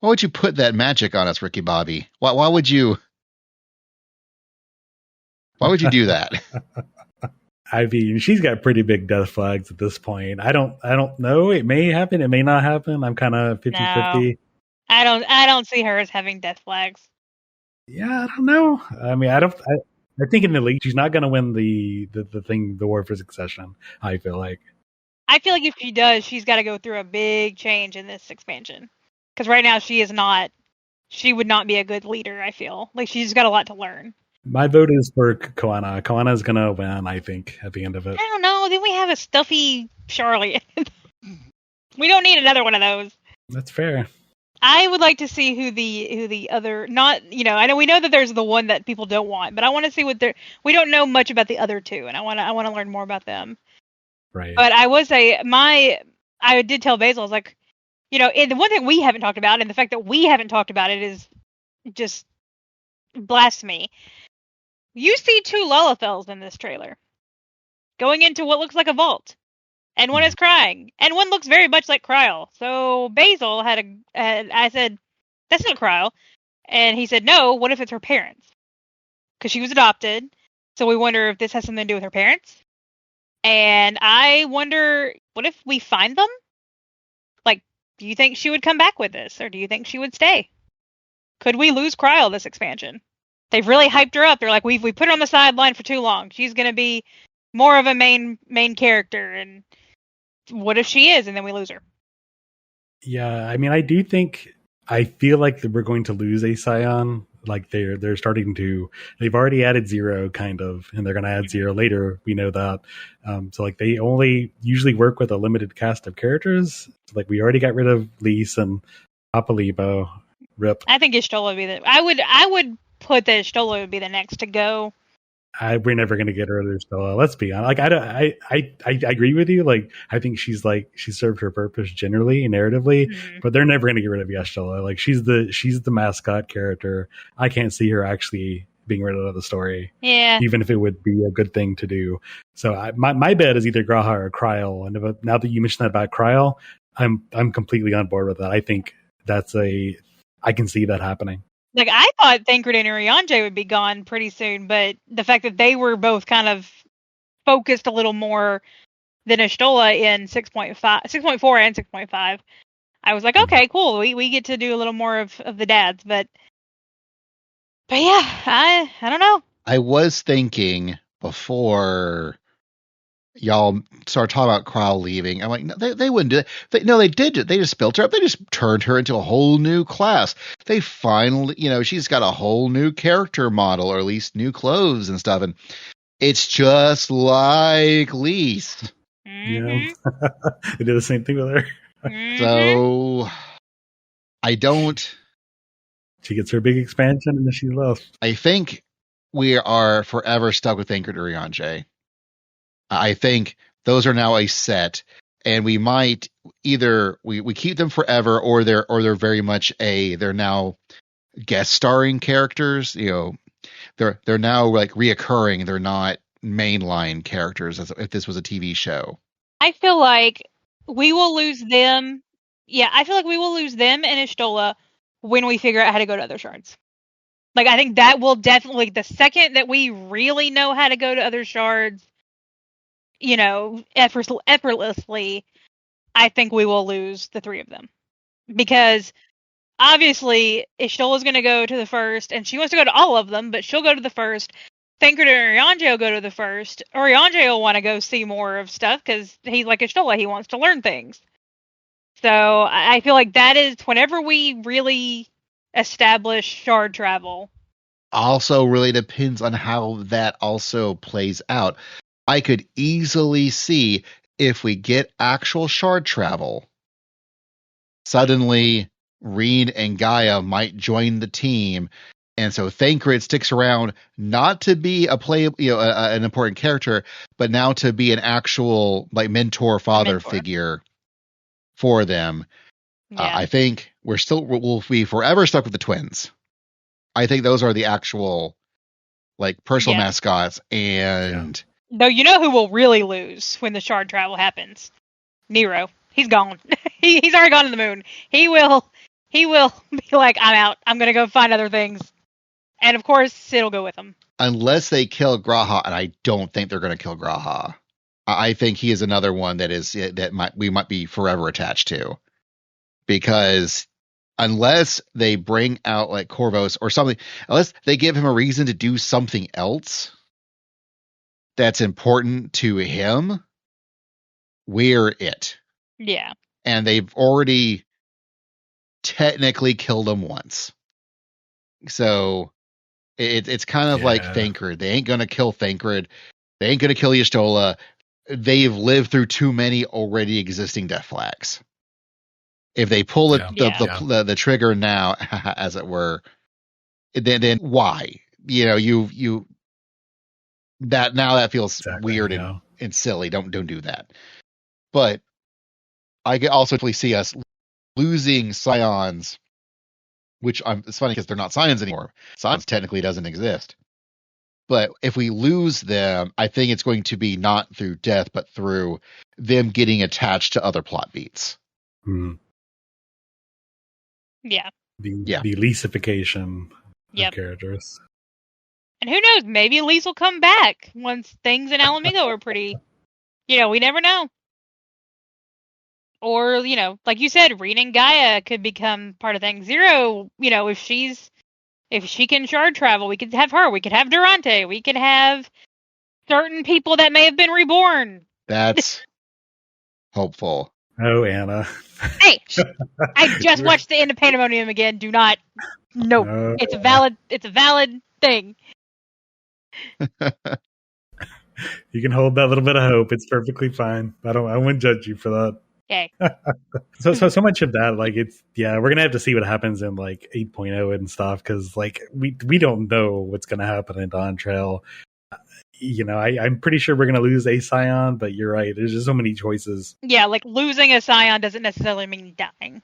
Why would you put that magic on us, Ricky Bobby? Why would you do that? I mean, she's got pretty big death flags at this point. I don't know. It may happen. It may not happen. I'm kind of 50-50. I don't see her as having death flags. Yeah, I don't know. I mean, I think in the league, she's not going to win the War for Succession. I feel like if she does, she's got to go through a big change in this expansion. Because right now she would not be a good leader, I feel. Like she's got a lot to learn. My vote is for Koana. Koana's going to win, I think, at the end of it. I don't know. Then we have a stuffy Charlie. We don't need another one of those. That's fair. I would like to see who the other, not, I know we know that there's the one that people don't want, but I want to see we don't know much about the other two, and I want to learn more about them. Right. But I would say I did tell Basil, I was like, and the one thing we haven't talked about, and the fact that we haven't talked about it is just blasphemy. You see two Lullafels in this trailer going into what looks like a vault, and one is crying, and one looks very much like Chryle. So Basil I said, "That's not Chryle," and he said, "No. What if it's her parents? Because she was adopted. So we wonder if this has something to do with her parents." And I wonder, what if we find them? Like, do you think she would come back with this, or do you think she would stay? Could we lose Chryle this expansion? They've really hyped her up. They're like, we put her on the sideline for too long. She's going to be more of a main character. And what if she is, and then we lose her? Yeah, I mean, I feel like we're going to lose a Scion. Like they're starting to. They've already added Zero, kind of, and they're going to add Zero later. We know that. So like they only usually work with a limited cast of characters. Like we already got rid of Lise and Papa Lebo. Rip. I think Ishtola would be I would put that Ishtola would be the next to go. We're never going to get rid of Ishtola. Let's be honest. Like I agree with you. Like I think she served her purpose generally, narratively, but they're never going to get rid of Ishtola. Like she's the mascot character. I can't see her actually being rid of the story. Yeah. Even if it would be a good thing to do. So my bet is either Graha or Chryle. And now that you mentioned that about Chryle, I'm completely on board with that. I think I can see that happening. Like, I thought Thancred and Urianger would be gone pretty soon, but the fact that they were both kind of focused a little more than Ishtola in 6.4 and 6.5, I was like, okay, cool. We get to do a little more of the dads, but yeah, I don't know. I was thinking before y'all started talking about Chryle leaving, I'm like, no, they wouldn't do it. They did it. They just built her up. They just turned her into a whole new class. They finally, she's got a whole new character model, or at least new clothes and stuff. And it's just like Lise. Yeah. They did the same thing with her. So I don't. She gets her big expansion and then she left. I think we are forever stuck with Thancred Urianger. I think those are now a set, and we might either we keep them forever, or they're very much they're now guest starring characters. They're now like reoccurring. They're not mainline characters as if this was a TV show. I feel like we will lose them. Yeah, I feel like we will lose them and Ishtola when we figure out how to go to other shards. Like, I think that will definitely, the second that we really know how to go to other shards, you know, effortlessly, I think we will lose the three of them. Because obviously, Ishtola's going to go to the first, and she wants to go to all of them, but she'll go to the first. Thancred and Urianger will go to the first. Urianger will want to go see more of stuff because he's like Ishtola. He wants to learn things. So I feel like that is whenever we really establish shard travel. Also really depends on how that also plays out. I could easily see if we get actual shard travel, suddenly Reen and Gaia might join the team. And so Thancred sticks around not to be an important character, but now to be an actual like mentor, father figure for them. Yeah. I think we'll be forever stuck with the twins. I think those are the actual like personal mascots. And though you know who will really lose when the shard travel happens? Nero. He's gone. He's already gone to the moon. He will be like, I'm out. I'm gonna go find other things. And of course, it'll go with him. Unless they kill Graha, and I don't think they're going to kill Graha. I think he is another one we might be forever attached to, because unless they bring out like Corvos or something, unless they give him a reason to do something else that's important to him, we're it. Yeah. And they've already technically killed him once, so. It's kind of like Thancred. They ain't going to kill Thancred. They ain't going to kill Y'shtola. They've lived through too many already existing death flags. If they pull the trigger now, as it were, then why? You know, that feels weird and silly. Don't do that. But I could also see us losing Scions. Which it's funny because they're not Scions anymore. Scions technically doesn't exist. But if we lose them, I think it's going to be not through death, but through them getting attached to other plot beats. Yeah. The Lisification of characters. And who knows? Maybe Elise will come back once things in Alamigo are pretty. You know, we never know. Or, you know, like you said, Reen and Gaia could become part of things. Zero, you know, if she can shard travel, we could have her. We could have Durante. We could have certain people that may have been reborn. That's hopeful. Oh, Anna. Hey, I just watched the end of Pandemonium again. Do not. Nope. No. It's a valid thing. You can hold that little bit of hope. It's perfectly fine. I wouldn't judge you for that. Okay. so much of that, like, we're gonna have to see what happens in like 8.0 and stuff, because like we don't know what's gonna happen in Dawntrail. You know, I'm pretty sure we're gonna lose a Scion, but you're right. There's just so many choices. Yeah, like losing a Scion doesn't necessarily mean dying.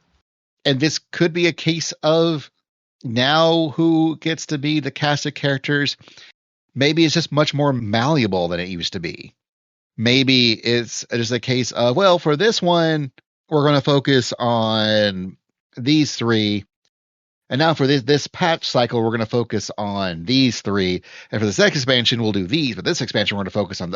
And this could be a case of now who gets to be the cast of characters. Maybe it's just much more malleable than it used to be. Maybe it's just a case of, well, for this one, we're going to focus on these three. And now for this patch cycle, we're going to focus on these three. And for this next expansion, we'll do these. But this expansion, we're going to focus on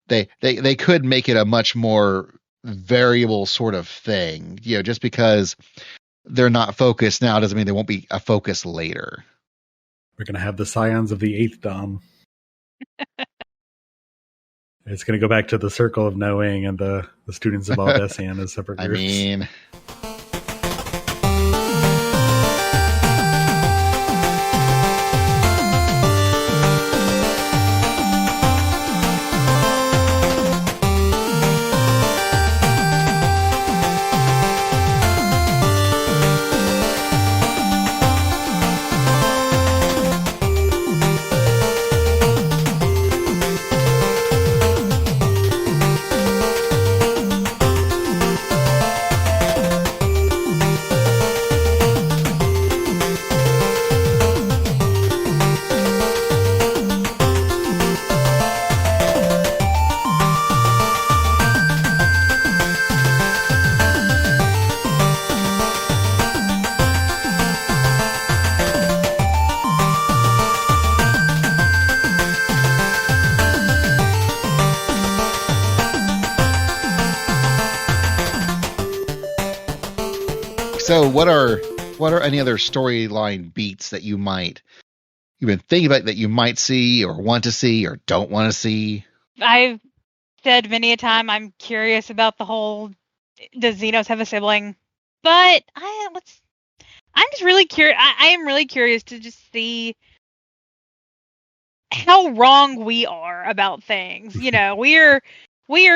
they could make it a much more variable sort of thing. You know, just because they're not focused now doesn't mean they won't be a focus later. We're going to have the Scions of the 8th Dom. It's going to go back to the Circle of Knowing and the students of Aldessian as separate groups. I mean... So what are any other storyline beats that you've been thinking about that you might see or want to see or don't want to see? I've said many a time I'm curious about the whole does Xenos have a sibling? But I'm just really curious. I am really curious to just see how wrong we are about things. You know, we are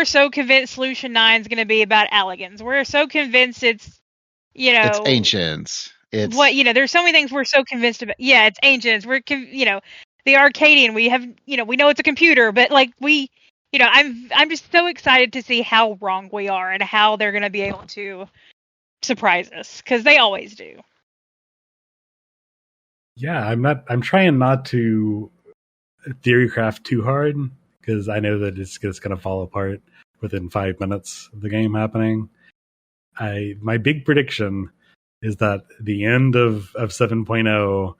so convinced Solution 9 is going to be about Alligans. We're so convinced it's It's ancients. It's what there's so many things we're so convinced about. Yeah, it's ancients. We're the Arcadian. We have we know it's a computer, but like I'm just so excited to see how wrong we are and how they're going to be able to surprise us because they always do. Yeah, I'm trying not to theorycraft too hard because I know that it's just going to fall apart within 5 minutes of the game happening. My big prediction is that the end of 7.0,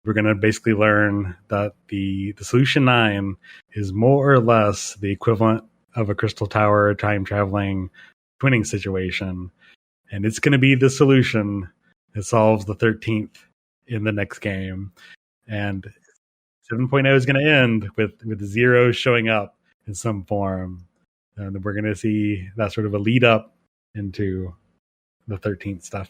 we're going to basically learn that the Solution 9 is more or less the equivalent of a Crystal Tower time-traveling twinning situation. And it's going to be the solution that solves the 13th in the next game. And 7.0 is going to end with Zero showing up in some form. And we're going to see that sort of a lead up into the 13th stuff.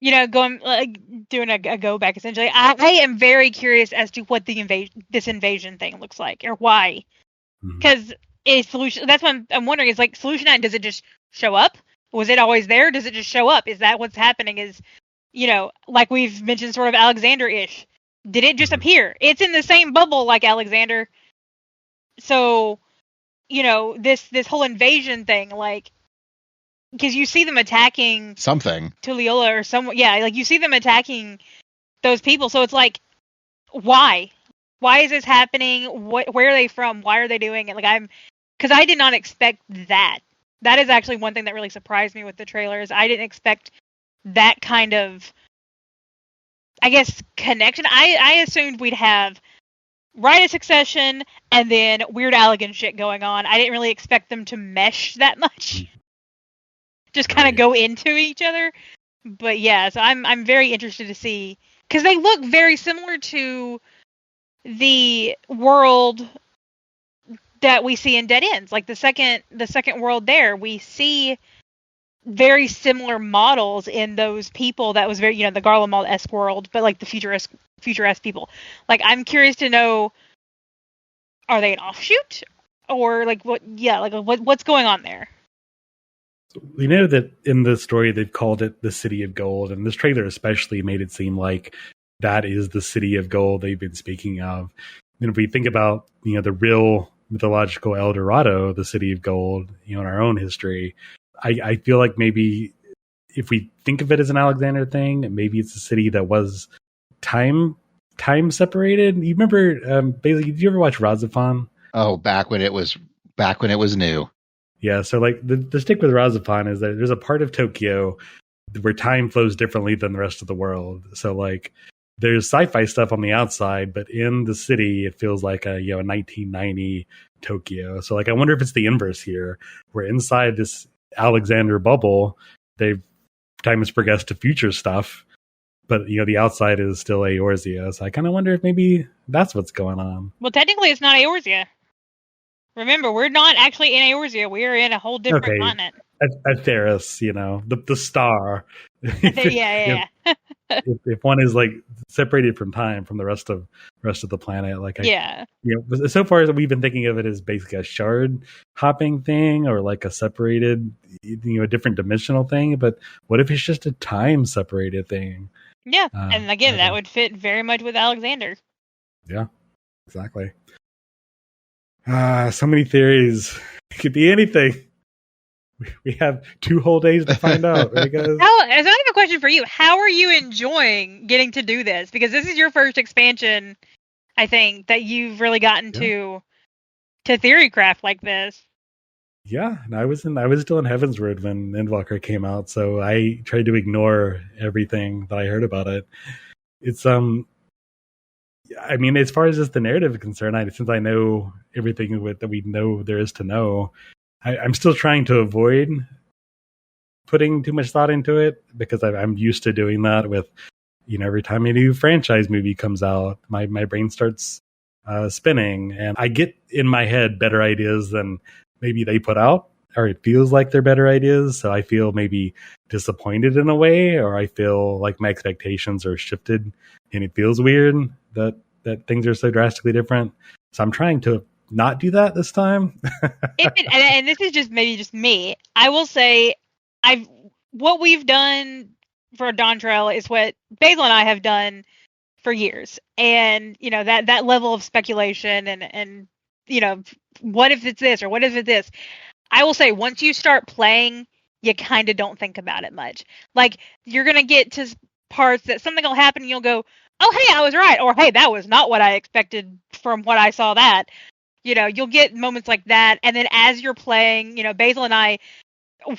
Doing a go back essentially. I am very curious as to what this invasion thing looks like or why. Because a solution. That's what I'm wondering. Is like Solution 9. Does it just show up? Was it always there? Does it just show up? Is that what's happening? Is like we've mentioned, sort of Alexander-ish. Did it just appear? It's in the same bubble like Alexander. So, this whole invasion thing, like. Because you see them attacking something, Tuliyola or someone, yeah. Like you see them attacking those people, so it's like, why? Why is this happening? Where are they from? Why are they doing it? Because I did not expect that. That is actually one thing that really surprised me with the trailers. I didn't expect that kind of, I guess, connection. I assumed we'd have Rite of Succession and then Weird Allegan shit going on. I didn't really expect them to mesh that much. Just kind of go into each other. But yeah, so I'm very interested to see, because they look very similar to the world that we see in Dead Ends. Like the second world there, we see very similar models in those people that was very, the Garlemald-esque world, but like the future-esque people. Like I'm curious to know, are they an offshoot? Or like what's going on there? We know that in the story they've called it the City of Gold, and this trailer especially made it seem like that is the City of Gold they've been speaking of. And if we think about the real mythological El Dorado, the City of Gold, in our own history, I feel like maybe if we think of it as an Alexander thing, maybe it's a city that was time separated. You remember, Bailey? Did you ever watch Razafan? Oh, back when it was new. Yeah, so like the stick with Razafan is that there's a part of Tokyo where time flows differently than the rest of the world. So like there's sci-fi stuff on the outside, but in the city it feels like a 1990 Tokyo. So like I wonder if it's the inverse here, where inside this Alexander bubble, time has progressed to future stuff, but the outside is still Eorzea. So I kind of wonder if maybe that's what's going on. Well, technically it's not Eorzea. Remember, we're not actually in Eorzea. We are in a whole different continent. Atheris, the star. Yeah. If one is like separated from time from the rest of the planet, so far we've been thinking of it as basically a shard hopping thing or like a separated, a different dimensional thing. But what if it's just a time separated thing? Yeah, and again, that would fit very much with Alexander. Yeah, exactly. So many theories. It could be anything. We have 2 whole days to find out. Right, guys? So I have a question for you. How are you enjoying getting to do this? Because this is your first expansion, I think, that you've really gotten to theorycraft like this. Yeah, and I was still in Heavensward when Endwalker came out, so I tried to ignore everything that I heard about it. It's I mean, as far as just the narrative is concerned, since I know everything that we know there is to know, I'm still trying to avoid putting too much thought into it because I'm used to doing that with, every time a new franchise movie comes out, my brain starts spinning, and I get in my head better ideas than maybe they put out, or it feels like they're better ideas. So I feel maybe disappointed in a way, or I feel like my expectations are shifted, and it feels weird that things are so drastically different. So I'm trying to not do that this time. And this is just me. I will say, what we've done for Dawntrail is what Basil and I have done for years, and that level of speculation and what if it's this or what if it's this. I will say, once you start playing, you kind of don't think about it much. Like, you're gonna get to parts that something will happen and you'll go, oh, hey, I was right, or hey, that was not what I expected from what I saw. That you'll get moments like that, and then as you're playing, Basil and I,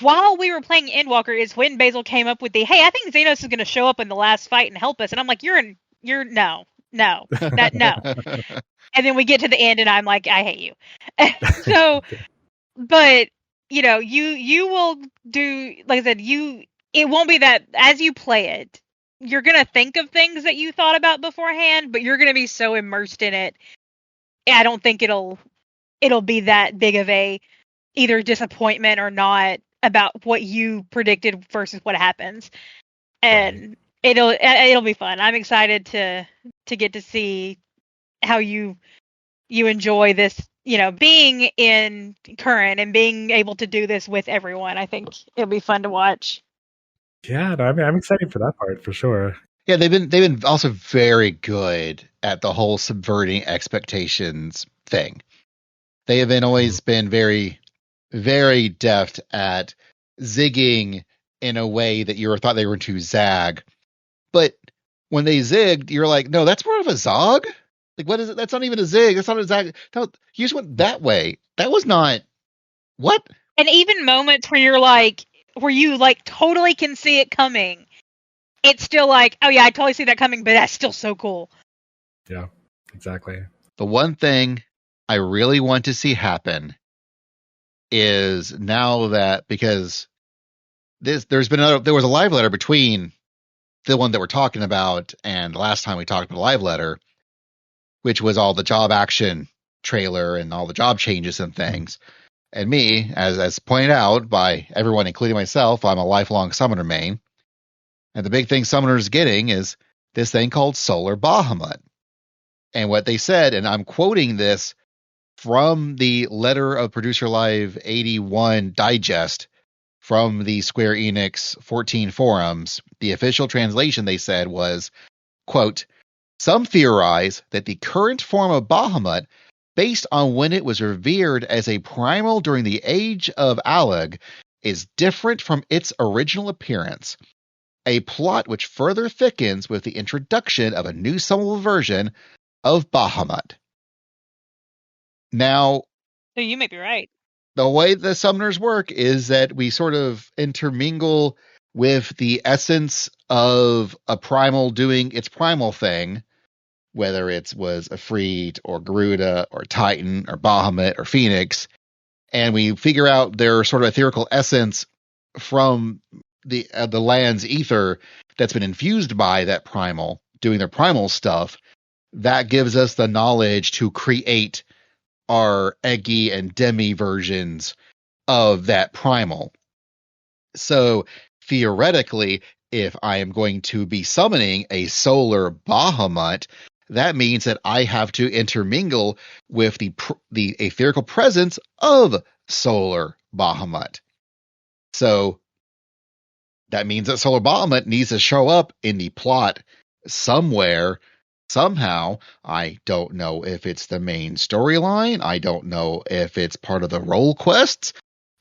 while we were playing Endwalker, is when Basil came up with the, hey, I think Xenos is going to show up in the last fight and help us, and I'm like, no. And then we get to the end, and I'm like, I hate you. So, but you will do, like I said, it won't be that as you play it, you're going to think of things that you thought about beforehand, but you're going to be so immersed in it. I don't think it'll be that big of a either disappointment or not about what you predicted versus what happens. And it'll be fun. I'm excited to get to see how you enjoy this, being in current and being able to do this with everyone. I think it'll be fun to watch. Yeah, no, I'm excited for that part for sure. Yeah, they've been also very good at the whole subverting expectations thing. They have always been very, very deft at zigging in a way that you thought they were to zag. But when they zigged, you're like, no, that's more of a zog? Like, what is it? That's not even a zig. That's not a zag. No, you just went that way. That was not... What? And even moments where you totally can see it coming, it's still like, oh yeah, I totally see that coming, but that's still so cool. Yeah, exactly. The one thing I really want to see happen is now that, because there was a live letter between the one that we're talking about and the last time we talked about a live letter, which was all the job action trailer and all the job changes and things. And me, as pointed out by everyone, including myself, I'm a lifelong Summoner main. And the big thing Summoner's getting is this thing called Solar Bahamut. And what they said, and I'm quoting this from the Letter of Producer Live 81 digest from the Square Enix 14 forums, the official translation they said was, quote, some theorize that the current form of Bahamut, based on when it was revered as a primal during the Age of Alag, is different from its original appearance. A plot which further thickens with the introduction of a new summonable version of Bahamut. Now, so you may be right. The way the summoners work is that we sort of intermingle with the essence of a primal doing its primal thing, whether it was Ifrit or Garuda or Titan or Bahamut or Phoenix, and we figure out their sort of ethereal essence from the land's ether that's been infused by that primal, doing their primal stuff. That gives us the knowledge to create our Eggy and Demi versions of that primal. So theoretically, if I am going to be summoning a solar Bahamut, that means that I have to intermingle with the etherical presence of solar Bahamut. So that means that solar Bahamut needs to show up in the plot somewhere, somehow. I don't know if it's the main storyline. I don't know if it's part of the role quests.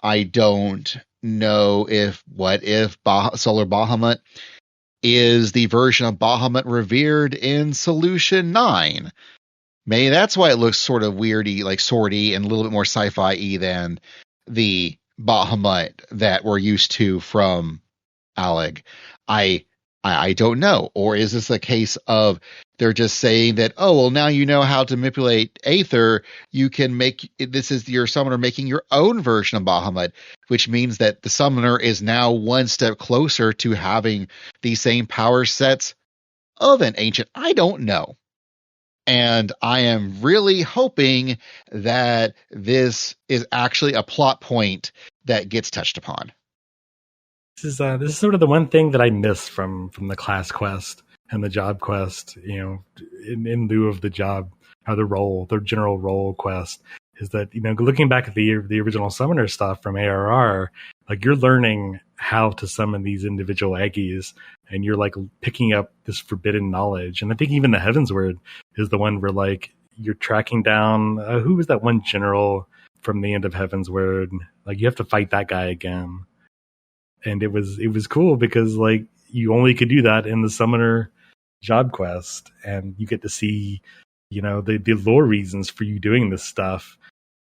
I don't know if Solar Bahamut is the version of Bahamut revered in Solution 9. Maybe that's why it looks sort of weirdy, like swordy, and a little bit more sci-fi-y than the Bahamut that we're used to from Alag. I I don't know. Or is this a case of they're just saying that, oh, well, now you know how to manipulate Aether. You can this is your summoner making your own version of Bahamut, which means that the summoner is now one step closer to having the same power sets of an ancient. I don't know. And I am really hoping that this is actually a plot point that gets touched upon. This is sort of the one thing that I miss from the class quest and the job quest, in lieu of the job or the general role quest, is that, looking back at the original summoner stuff from ARR, like you're learning how to summon these individual Eggies, and you're like picking up this forbidden knowledge. And I think even the Heavensward is the one where like you're tracking down who was that one general from the end of Heavensward? Like you have to fight that guy again. And it was cool because like you only could do that in the summoner job quest, and you get to see, the lore reasons for you doing this stuff.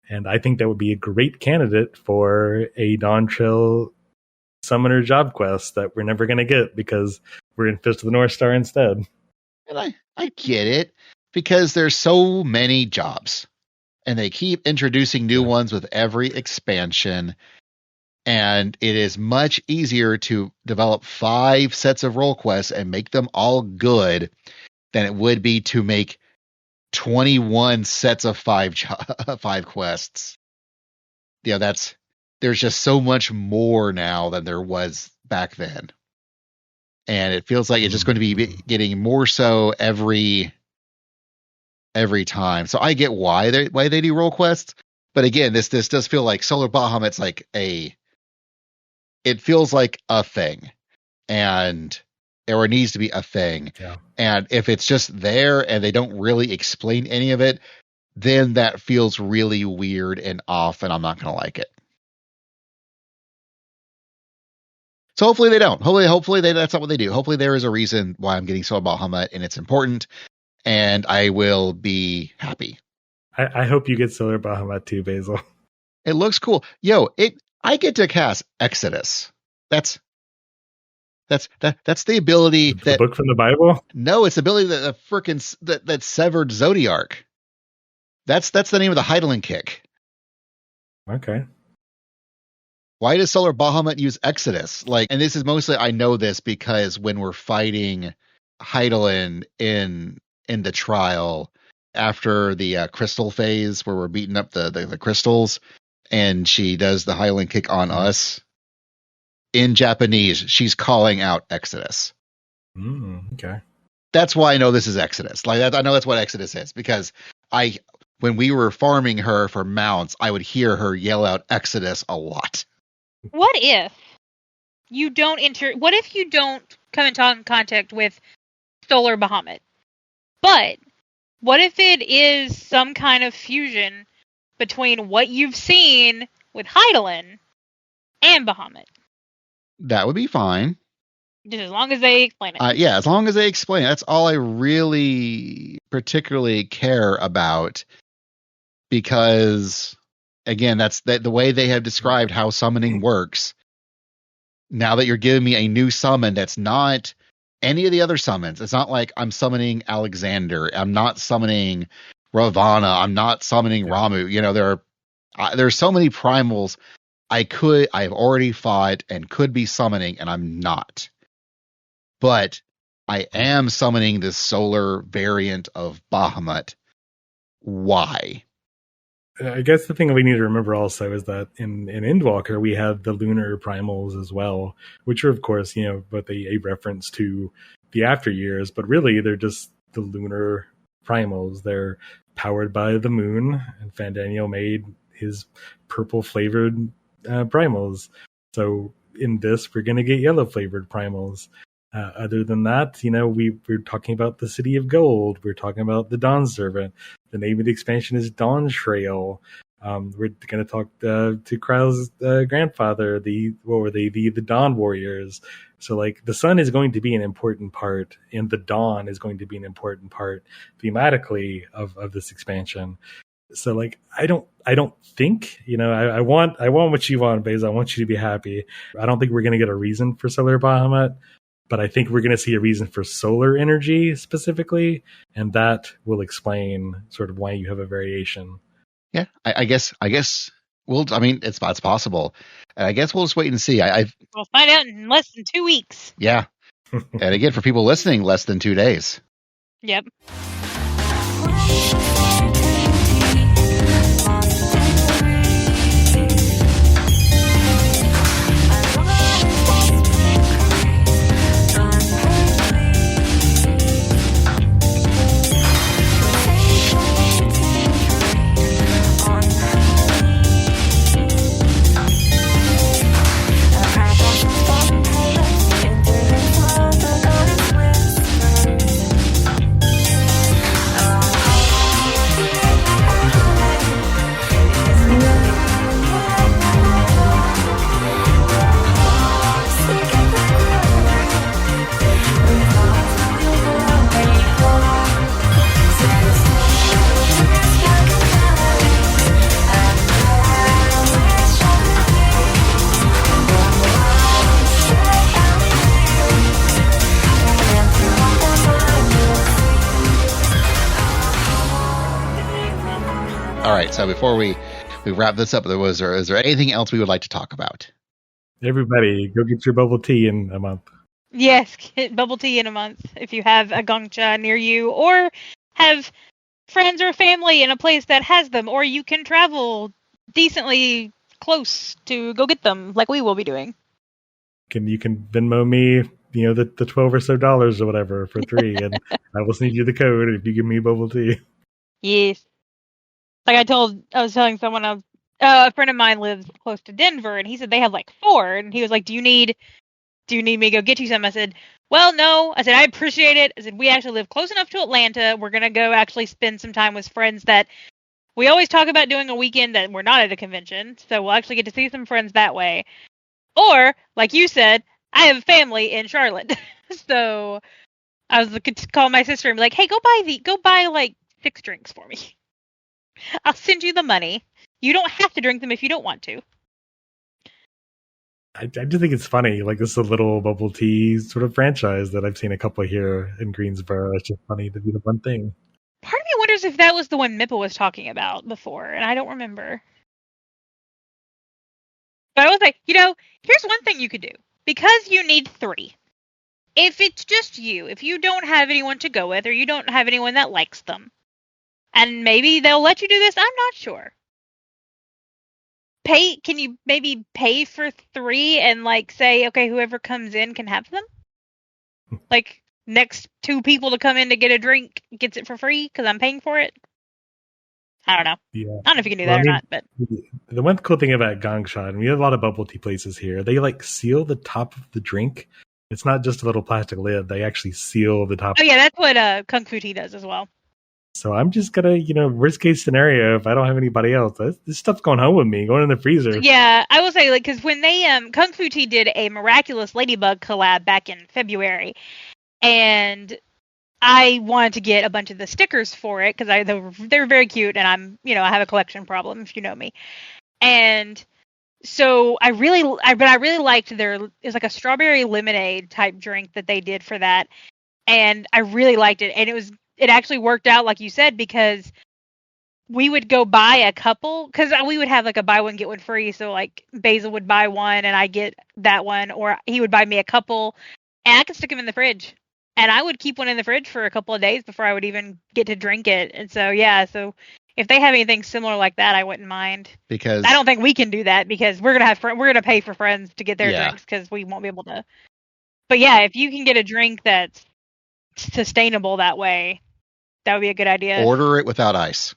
And I think that would be a great candidate for a Dawntrail summoner job quest that we're never going to get because we're in Fist of the North Star instead. And I get it, because there's so many jobs and they keep introducing new ones with every expansion. And it is much easier to develop 5 sets of role quests and make them all good than it would be to make 21 sets of 5 quests. There's just so much more now than there was back then. And it feels like it's just going to be getting more so every time. So I get why they do role quests. But again, this does feel like Solar Bahamut's like it feels like a thing, or it needs to be a thing. Yeah. And if it's just there and they don't really explain any of it, then that feels really weird and off, and I'm not going to like it. So hopefully they don't. Hopefully that's not what they do. Hopefully there is a reason why I'm getting Solar Bahamut and it's important, and I will be happy. I hope you get Solar Bahamut too, Basil. It looks cool. I get to cast Exodus. That's the ability the book from the Bible? No, it's the ability that severed Zodiark. That's the name of the Heidelin kick. Okay. Why does Solar Bahamut use Exodus? And this is mostly, I know this because when we're fighting Heidelin in the trial after the crystal phase where we're beating up the crystals, and she does the Heidelin kick on us. In Japanese, she's calling out Exodus. Okay. That's why I know this is Exodus. I know that's what Exodus is, because when we were farming her for mounts, I would hear her yell out Exodus a lot. What if you don't what if you don't come in contact with Solar Bahamut? But what if it is some kind of fusion between what you've seen with Heidelin and Bahamut? That would be fine. Just as long as they explain it. Yeah, as long as they explain it. That's all I really particularly care about. Because, again, that's the way they have described how summoning works. Now that you're giving me a new summon that's not any of the other summons. It's not like I'm summoning Alexander. I'm not summoning Ravana. I'm not summoning Ramu. There's so many primals I've already fought and could be summoning, and I'm not. But I am summoning this solar variant of Bahamut. Why? I guess the thing we need to remember also is that in Endwalker, we have the lunar primals as well, which are, of course, both a reference to the after years, but really they're just the lunar primals. They're powered by the moon, and Fandaniel made his purple flavored primals. So in this, we're going to get yellow flavored primals. Other than that, we're talking about the City of Gold. We're talking about the Dawn Servant. The name of the expansion is Dawntrail. We're going to talk to Kryle's grandfather. The Dawn Warriors. So the sun is going to be an important part, and the dawn is going to be an important part thematically of this expansion. So I don't think, I want what you want, Baze. I want you to be happy. I don't think we're going to get a reason for Solar Bahamut. But I think we're going to see a reason for solar energy specifically, and that will explain sort of why you have a variation. Yeah, I guess it's possible. And I guess we'll just wait and see. We'll find out in less than 2 weeks. Yeah. And again, for people listening, less than 2 days. Yep. All right, so before we wrap this up, is there anything else we would like to talk about? Everybody, go get your bubble tea in a month. Yes, get bubble tea in a month if you have a gongcha near you, or have friends or family in a place that has them, or you can travel decently close to go get them, like we will be doing. You can Venmo me, the $12 or so or whatever for 3, and I will send you the code if you give me bubble tea. Yes. Like I was telling someone a friend of mine lives close to Denver, and he said they have like 4, and he was like, do you need me to go get you some? I said, well, no. I said, I appreciate it. I said, we actually live close enough to Atlanta. We're going to go actually spend some time with friends that we always talk about doing a weekend that we're not at a convention. So we'll actually get to see some friends that way. Or, like you said, I have a family in Charlotte. So I was looking to call my sister and be like, hey, go buy like 6 drinks for me. I'll send you the money. You don't have to drink them if you don't want to. I do think it's funny. Like, this is a little bubble tea sort of franchise that I've seen a couple here in Greensboro. It's just funny to be the one thing. Part of me wonders if that was the one Mippa was talking about before, and I don't remember. But I was like, here's one thing you could do. Because you need 3. If it's just you, if you don't have anyone to go with, or you don't have anyone that likes them, and maybe they'll let you do this, I'm not sure. Can you maybe pay for 3 and like say, okay, whoever comes in can have them? Like, next 2 people to come in to get a drink gets it for free because I'm paying for it? I don't know. Yeah. I don't know if you can do that or not, but the one cool thing about Gong Shot, and we have a lot of bubble tea places here, they like seal the top of the drink. It's not just a little plastic lid. They actually seal the top. Oh yeah, that's what Kung Fu Tea does as well. So I'm just gonna, worst case scenario, if I don't have anybody else, this stuff's going home with me, going in the freezer. Yeah, I will say, like, because when they Kung Fu Tea did a Miraculous Ladybug collab back in February, and I wanted to get a bunch of the stickers for it because they were very cute, and I have a collection problem if you know me, and so I really liked it's like a strawberry lemonade type drink that they did for that, and I really liked it, and it actually worked out like you said, because we would go buy a couple, because we would have like a buy one get one free, so like Basil would buy one and I get that one, or he would buy me a couple, and I could stick them in the fridge. And I would keep one in the fridge for a couple of days before I would even get to drink it. And so, yeah, so if they have anything similar like that, I wouldn't mind. Because I don't think we can do that because we're gonna pay for friends to get their drinks because we won't be able to. But yeah, if you can get a drink that's sustainable that way, that would be a good idea. Order it without ice.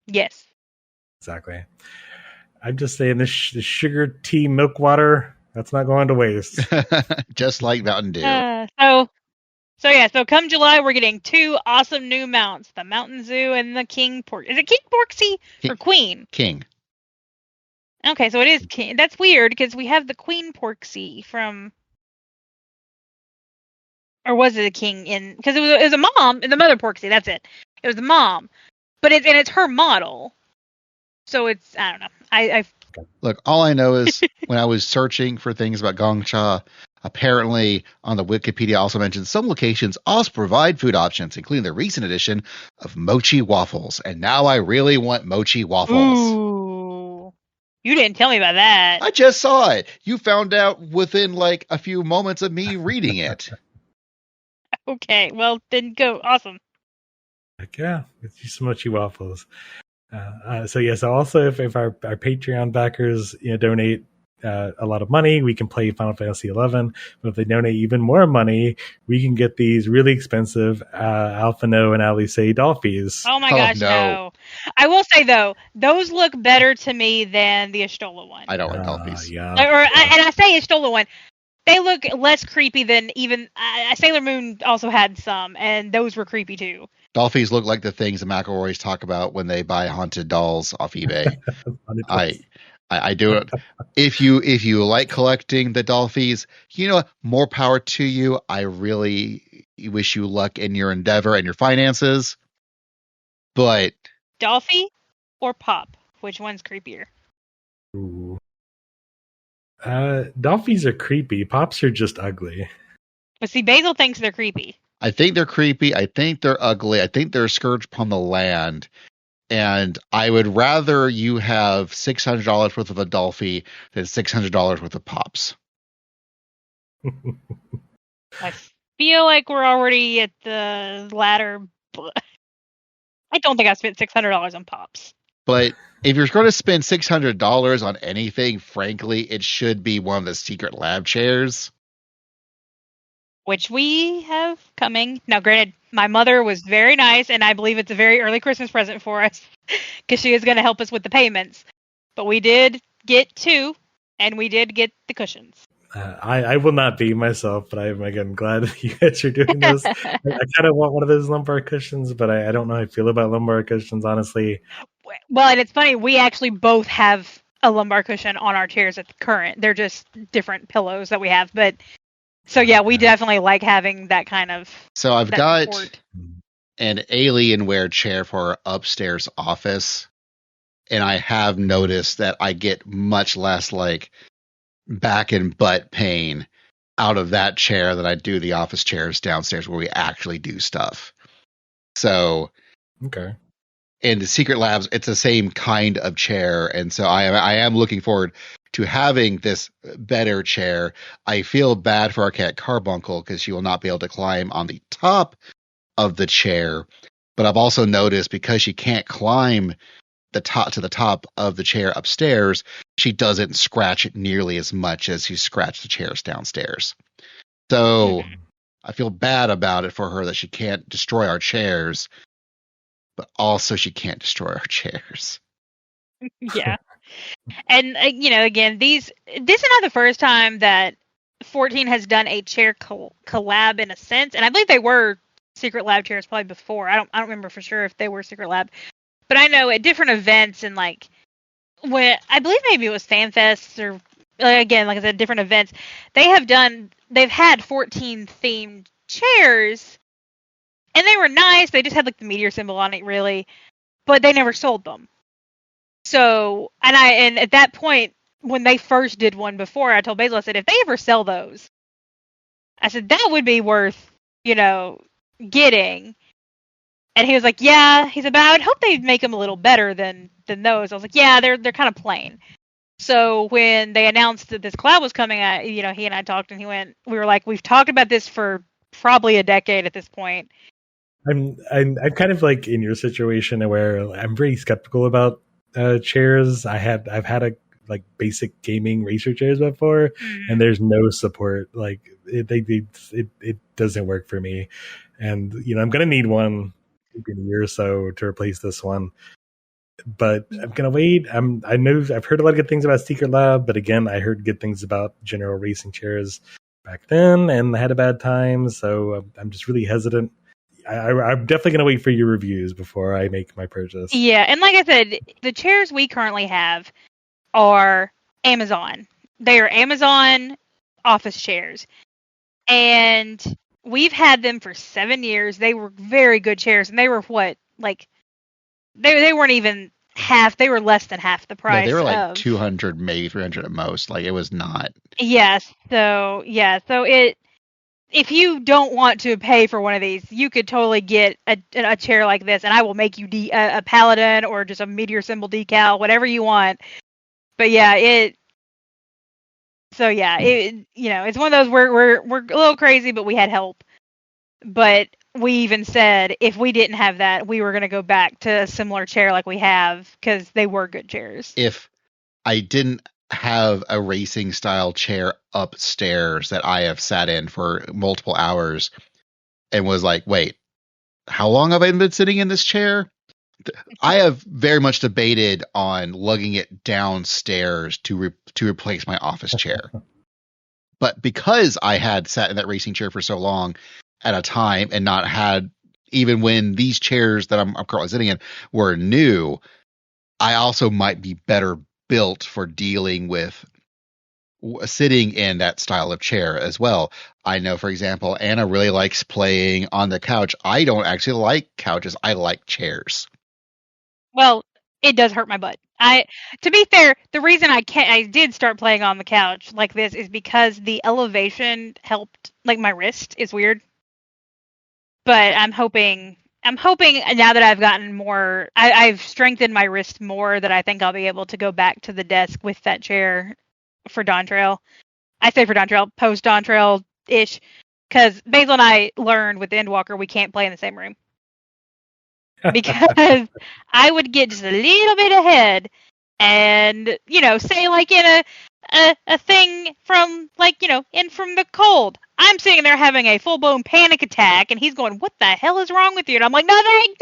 Yes. Exactly. I'm just saying this sugar tea milk water, that's not going to waste. Just like Mountain Dew. So come July, we're getting 2 awesome new mounts: the Mountain Zoo and the King Pork. Is it King Porksy or Queen? King. Okay, so it is King. That's weird because we have the Queen Porksy from, or was it a King in? Because it was a mom, the mother Porksy. That's it. It was the mom, but it's her model. So it's, I don't know. I Look, all I know is when I was searching for things about Gong Cha, Apparently, on the Wikipedia also mentions some locations also provide food options, including the recent addition of mochi waffles. And now I really want mochi waffles. Ooh. You didn't tell me about that. I just saw it. You found out within like a few moments of me reading it. Okay, well, then go. Awesome. Like, yeah, it's just some mochi waffles. So also if our Patreon backers donate a lot of money, we can play Final Fantasy XI. But if they donate even more money, we can get these really expensive Alphino and Alice Dolphies. Oh my gosh, no. I will say though, those look better to me than the Estola one. I don't like Dolphies. Yeah. And I say Estola one. They look less creepy than even Sailor Moon also had some, and those were creepy too. Dolphies look like the things the McElroys talk about when they buy haunted dolls off eBay. I do it. If you like collecting the Dolphies, more power to you. I really wish you luck in your endeavor and your finances. But Dolphy or Pop? Which one's creepier? Ooh. Dolphies are creepy. Pops are just ugly. But see, Basil thinks they're creepy. I think they're creepy. I think they're ugly. I think they're a scourge upon the land. And I would rather you have $600 worth of a Dolphy than $600 worth of Pops. I feel like we're already at the latter. I don't think I spent $600 on Pops. But if you're going to spend $600 on anything, frankly, it should be one of the secret lab chairs. Which we have coming. Now, granted, my mother was very nice, and I believe it's a very early Christmas present for us, because she is going to help us with the payments. But we did get 2, and we did get the cushions. I will not be myself, but I'm again glad that you guys are doing this. I kind of want one of those lumbar cushions, but I don't know how I feel about lumbar cushions, honestly. Well, and it's funny, we actually both have a lumbar cushion on our chairs at the current. They're just different pillows that we have, but so yeah, we definitely like having that kind of. So I've got support. an Alienware chair for our upstairs office, and I have noticed that I get much less like back and butt pain out of that chair than I do the office chairs downstairs where we actually do stuff. So, okay. In the Secret Labs, it's the same kind of chair, and so I am looking forward to having this better chair. I feel bad for our cat Carbuncle because she will not be able to climb on the top of the chair, but I've also noticed because she can't climb the top of the chair upstairs, she doesn't scratch it nearly as much as you scratch the chairs downstairs. So I feel bad about it for her that she can't destroy our chairs, but also she can't destroy our chairs. Yeah. And, again, this is not the first time that 14 has done a chair collab in a sense. And I believe they were Secret Lab chairs probably before. I don't remember for sure if they were Secret Lab. But I know at different events and when I believe maybe it was FanFest or again, like I said, different events, they've had 14 themed chairs, and they were nice. They just had the meteor symbol on it, really, but they never sold them. So, and at that point, when they first did one before, I told Basil, I said, if they ever sell those, I said that would be worth, getting. And he was like, yeah. He said, but I would hope they'd make them a little better than those. I was like, yeah, they're kind of plain. So when they announced that this collab was coming, he and I talked, and we were like, we've talked about this for probably a decade at this point. I'm kind of in your situation where I'm very skeptical about chairs. I've had a basic gaming racer chairs before, and there's no support. It doesn't work for me, and I'm gonna need one in a year or so to replace this one. But I'm gonna wait. I know I've heard a lot of good things about Secret Lab, but again, I heard good things about general racing chairs back then, and I had a bad time. So I'm just really hesitant. I'm definitely gonna wait for your reviews before I make my purchase. Yeah, and like I said, the chairs we currently have are Amazon. They are Amazon office chairs, and we've had them for 7 years. They were very good chairs, and they were they weren't even half. They were less than half the price. Yeah, they were like of 200, maybe 300 at most. Like, it was not. Yes. So if you don't want to pay for one of these, you could totally get a chair like this, and I will make you a paladin or just a meteor symbol decal, whatever you want. But yeah, it's one of those we're a little crazy, but we had help. But we even said if we didn't have that, we were going to go back to a similar chair like we have, because they were good chairs. If I didn't have a racing style chair upstairs that I have sat in for multiple hours and was like, wait, how long have I been sitting in this chair? I have very much debated on lugging it downstairs to replace my office chair. But because I had sat in that racing chair for so long at a time and not had, even when these chairs that I'm currently sitting in were new, I also might be better built for dealing with sitting in that style of chair as well. I know, for example, Anna really likes playing on the couch. I don't actually like couches. I like chairs. Well, it does hurt my butt. To be fair, the reason I did start playing on the couch like this is because the elevation helped. Like, my wrist is weird, but I'm hoping now that I've gotten more, I've strengthened my wrist more, that I think I'll be able to go back to the desk with that chair for Dawntrail. I say for Dawntrail, post Dawntrail-ish, because Basil and I learned with Endwalker we can't play in the same room. Because I would get just a little bit ahead and, say like in a thing from, like, in from the cold. I'm sitting there having a full-blown panic attack, and he's going, what the hell is wrong with you? And I'm like, nothing!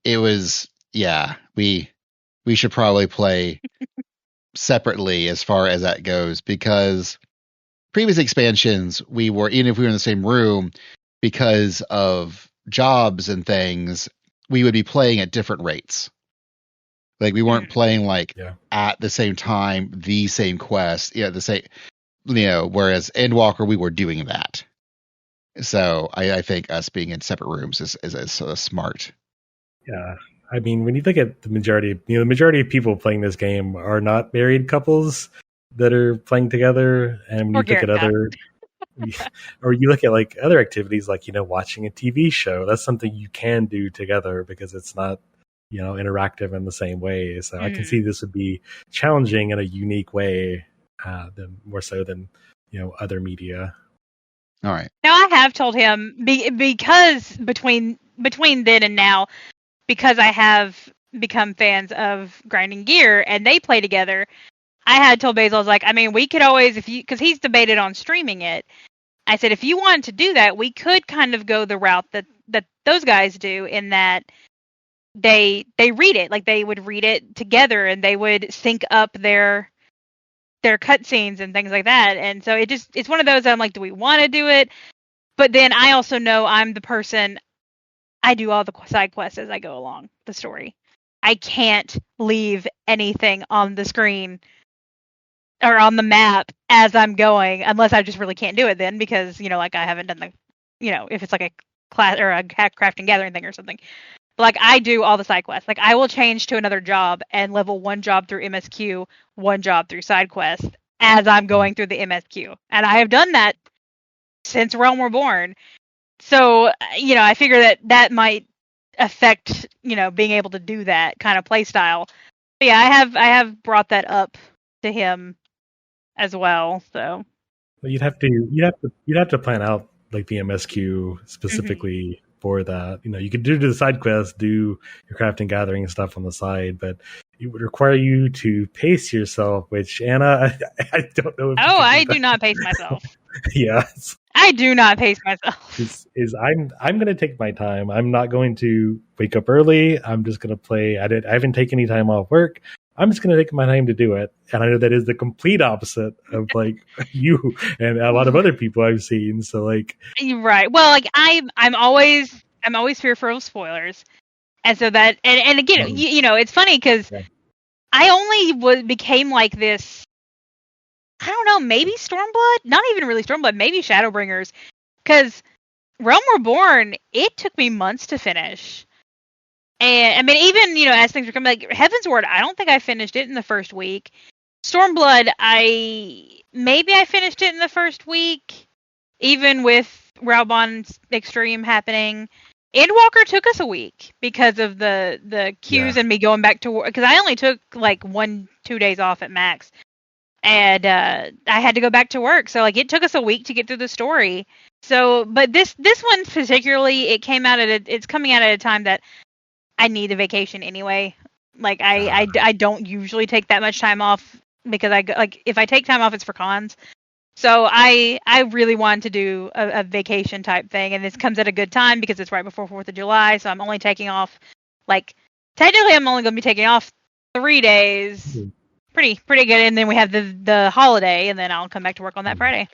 It was, yeah, we should probably play separately as far as that goes, because previous expansions, even if we were in the same room, because of jobs and things, we would be playing at different rates. Like, we weren't playing at the same time, the same quest, the same, whereas Endwalker, we were doing that. So I think us being in separate rooms is smart. Yeah. I mean, when you look at the majority of people playing this game are not married couples that are playing together. And when you look at other, or you look at like other activities, like, watching a TV show, that's something you can do together because it's not, interactive in the same way. So I can see this would be challenging in a unique way, more so than, other media. All right. Now, I have told him, because between then and now, because I have become fans of Grinding Gear and they play together, I had told Basil, I was like, I mean, we could always, because he's debated on streaming it. I said, if you wanted to do that, we could kind of go the route that those guys do, in that they read it. Like, they would read it together and they would sync up their cutscenes and things like that. And so it's one of those, I'm like, do we want to do it? But then I also know I'm the person, I do all the side quests as I go along the story. I can't leave anything on the screen or on the map as I'm going, unless I just really can't do it then, because, like, I haven't done the, if it's like a class or a craft and gathering thing or something. But, like, I do all the side quests. Like, I will change to another job and level one job through MSQ, one job through side quest as I'm going through the MSQ. And I have done that since Realm Reborn. So, I figure that might affect, being able to do that kind of play style. But yeah, I have brought that up to him as well. So you'd have to plan out like the MSQ specifically for that. You could do the side quest, do your crafting, gathering stuff on the side, but it would require you to pace yourself, which, Anna, I don't know if I do not pace myself. Yeah. I do not pace myself. I'm going to take my time. I'm not going to wake up early. I'm just going to play. I haven't taken any time off work. I'm just going to take my time to do it. And I know that is the complete opposite of like you and a lot of other people I've seen. So like, right. Well, like I'm always fearful of spoilers. And so that, and again, it's funny because I only became like this, I don't know, maybe Stormblood? Not even really Stormblood, maybe Shadowbringers. Because Realm Reborn, it took me months to finish. And I mean, even, you know, as things were coming, like Heaven's Word, I don't think I finished it in the first week. Stormblood, maybe I finished it in the first week, even with Raubon's Extreme happening. Endwalker took us a week because of the queues and me going back to work, because I only took like 1-2 days off at max, and I had to go back to work, so like it took us a week to get through the story. So, but this one particularly, it's coming out at a time that I need a vacation anyway. Like I don't usually take that much time off, because if I take time off, it's for cons. So I really wanted to do a vacation type thing, and this comes at a good time because it's right before 4th of July. So I'm only taking off, like, technically I'm only going to be taking off 3 days. Pretty good. And then we have the holiday, and then I'll come back to work on that Friday.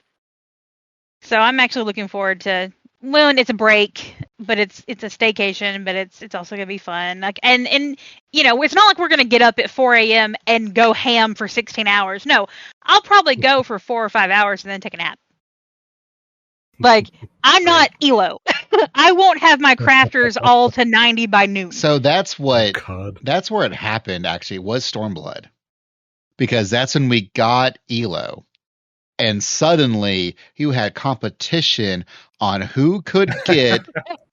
So I'm actually looking forward to, well, it's a break, but it's a staycation, but it's also gonna be fun. Like, and you know, it's not like we're gonna get up at 4 a.m. and go ham for 16 hours. No, I'll probably go for 4 or 5 hours and then take a nap. Like, I'm not Elo. I won't have my crafters all to 90 by noon. So that's where it happened, actually, was Stormblood. Because that's when we got Elo. And suddenly you had competition on who could get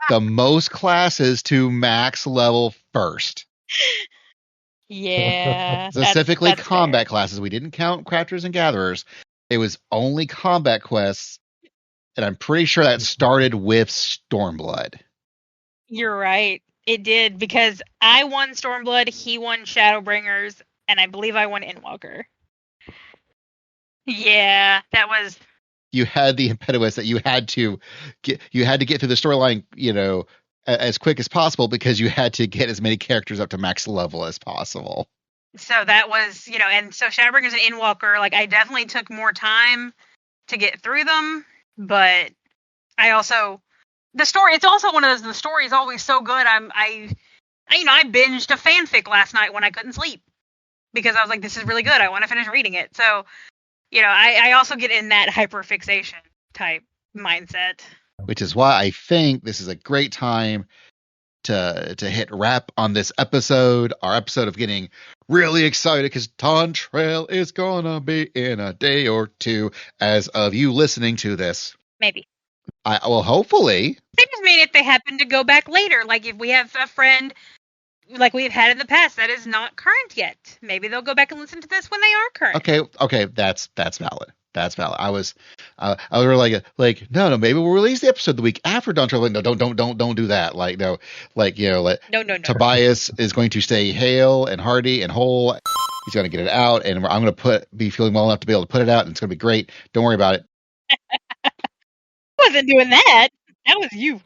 the most classes to max level first. Yeah. Specifically that's combat fair. classes. We didn't count crafters and gatherers. It was only combat quests. And I'm pretty sure that started with Stormblood. You're right. It did, because I won Stormblood, he won Shadowbringers, and I believe I won Endwalker. Yeah, that was. You had the impetus that you had to get through the storyline, you know, as quick as possible, because you had to get as many characters up to max level as possible. So that was, you know, and so Shadowbringers and Endwalker, like, I definitely took more time to get through them, but I also, the story, it's also one of those, the story is always so good. I binged a fanfic last night when I couldn't sleep, because I was like, this is really good. I want to finish reading it. So, you know, I also get in that hyperfixation type mindset. Which is why I think this is a great time to hit wrap on this episode, our episode of getting really excited, because Dawntrail is gonna be in a day or two as of you listening to this. Maybe. Well, hopefully. They just mean if they happen to go back later, like if we have a friend like we've had in the past that is not current yet, maybe they'll go back and listen to this when they are current. Okay, that's valid. That's valid. I was really like no, maybe we'll release the episode the week after Dawntrail. Like, no, don't do that. Like, no, like, you know, like, no. Tobias is going to stay hale and hearty and whole. He's going to get it out, and I'm going to be feeling well enough to be able to put it out, and it's going to be great. Don't worry about it. I wasn't doing that. That was you.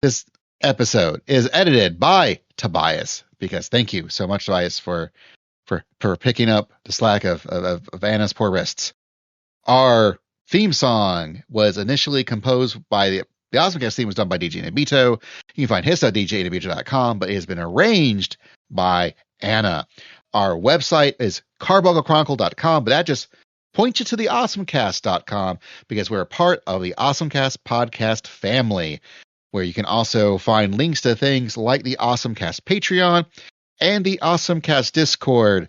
This episode is edited by Tobias, because thank you so much, Tobias, for picking up the slack of Anna's poor wrists. Our theme song was initially composed by the AwesomeCast theme was done by DJ Nabito. You can find his at djnabito.com, but it has been arranged by Anna. Our website is carbunclechronicle.com, but that just points you to the awesomecast.com, because we're a part of the AwesomeCast podcast family, where you can also find links to things like the AwesomeCast Patreon and the AwesomeCast Discord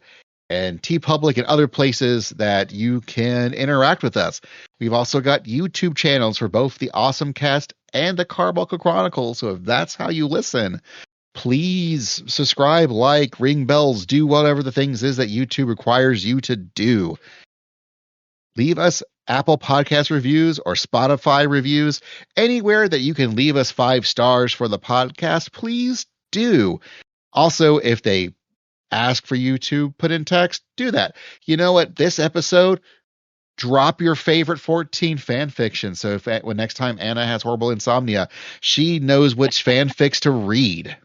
and TeePublic and other places that you can interact with us. We've also got YouTube channels for both the AwesomeCast and the Carbuncle Chronicle, so if that's how you listen, please subscribe, like, ring bells, do whatever the things is that YouTube requires you to do. Leave us Apple Podcast reviews or Spotify reviews. Anywhere that you can leave us 5 stars for the podcast, please do. Also, if they ask for you to put in text, do that. You know what? This episode, drop your favorite 14 fan fiction. So when next time Anna has horrible insomnia, she knows which fanfics to read.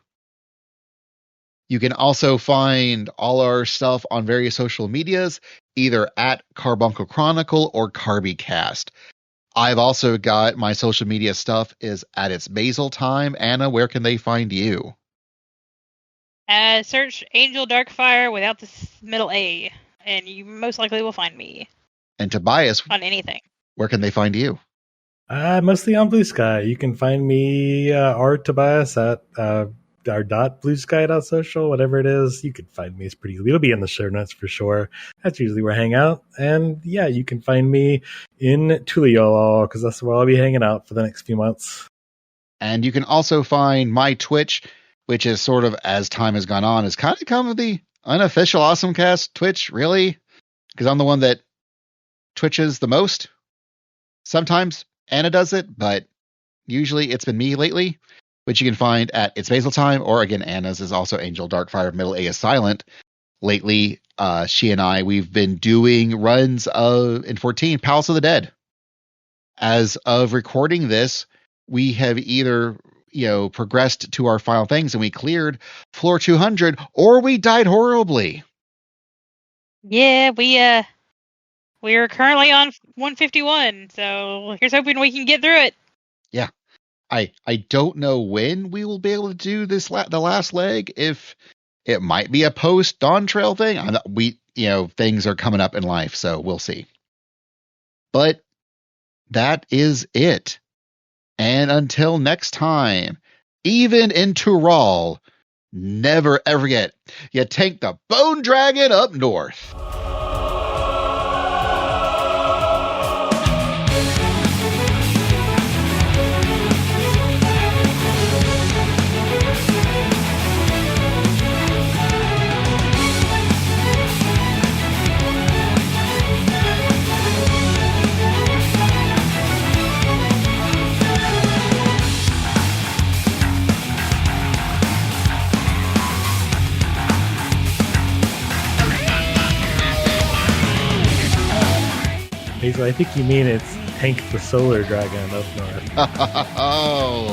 You can also find all our stuff on various social medias, either at Carbuncle Chronicle or CarbyCast. I've also got my social media stuff is at its basal time. Anna, where can they find you? Search Angel Darkfire without the middle A, and you most likely will find me. And Tobias, on anything. Where can they find you? Mostly on Blue Sky. You can find me, Tobias, at our .bluesky.social, whatever it is. You can find me. It's pretty easy. It'll be in the show notes for sure. That's usually where I hang out. And yeah, you can find me in Tuliolo because that's where I'll be hanging out for the next few months. And you can also find my Twitch, which is sort of, as time has gone on, is kind of become the unofficial AwesomeCast Twitch, really, because I'm the one that twitches the most. Sometimes Anna does it, but usually it's been me lately, which you can find at It's Basil Time, or again, Anna's is also Angel Darkfire Middle A is Silent. Lately, she and I, we've been doing runs in 14 Palace of the Dead. As of recording this, we have either progressed to our final things and we cleared floor 200, or we died horribly. Yeah, we're currently on 151, so here's hoping we can get through it. Yeah. I don't know when we will be able to do this the last leg. If it might be a post Dawntrail thing. Things are coming up in life, so we'll see. But that is it. And until next time, even in Tural, never ever forget, you take the Bone Dragon up north. Hazel, I think you mean it's Tank the Solar Dragon up north. Oh.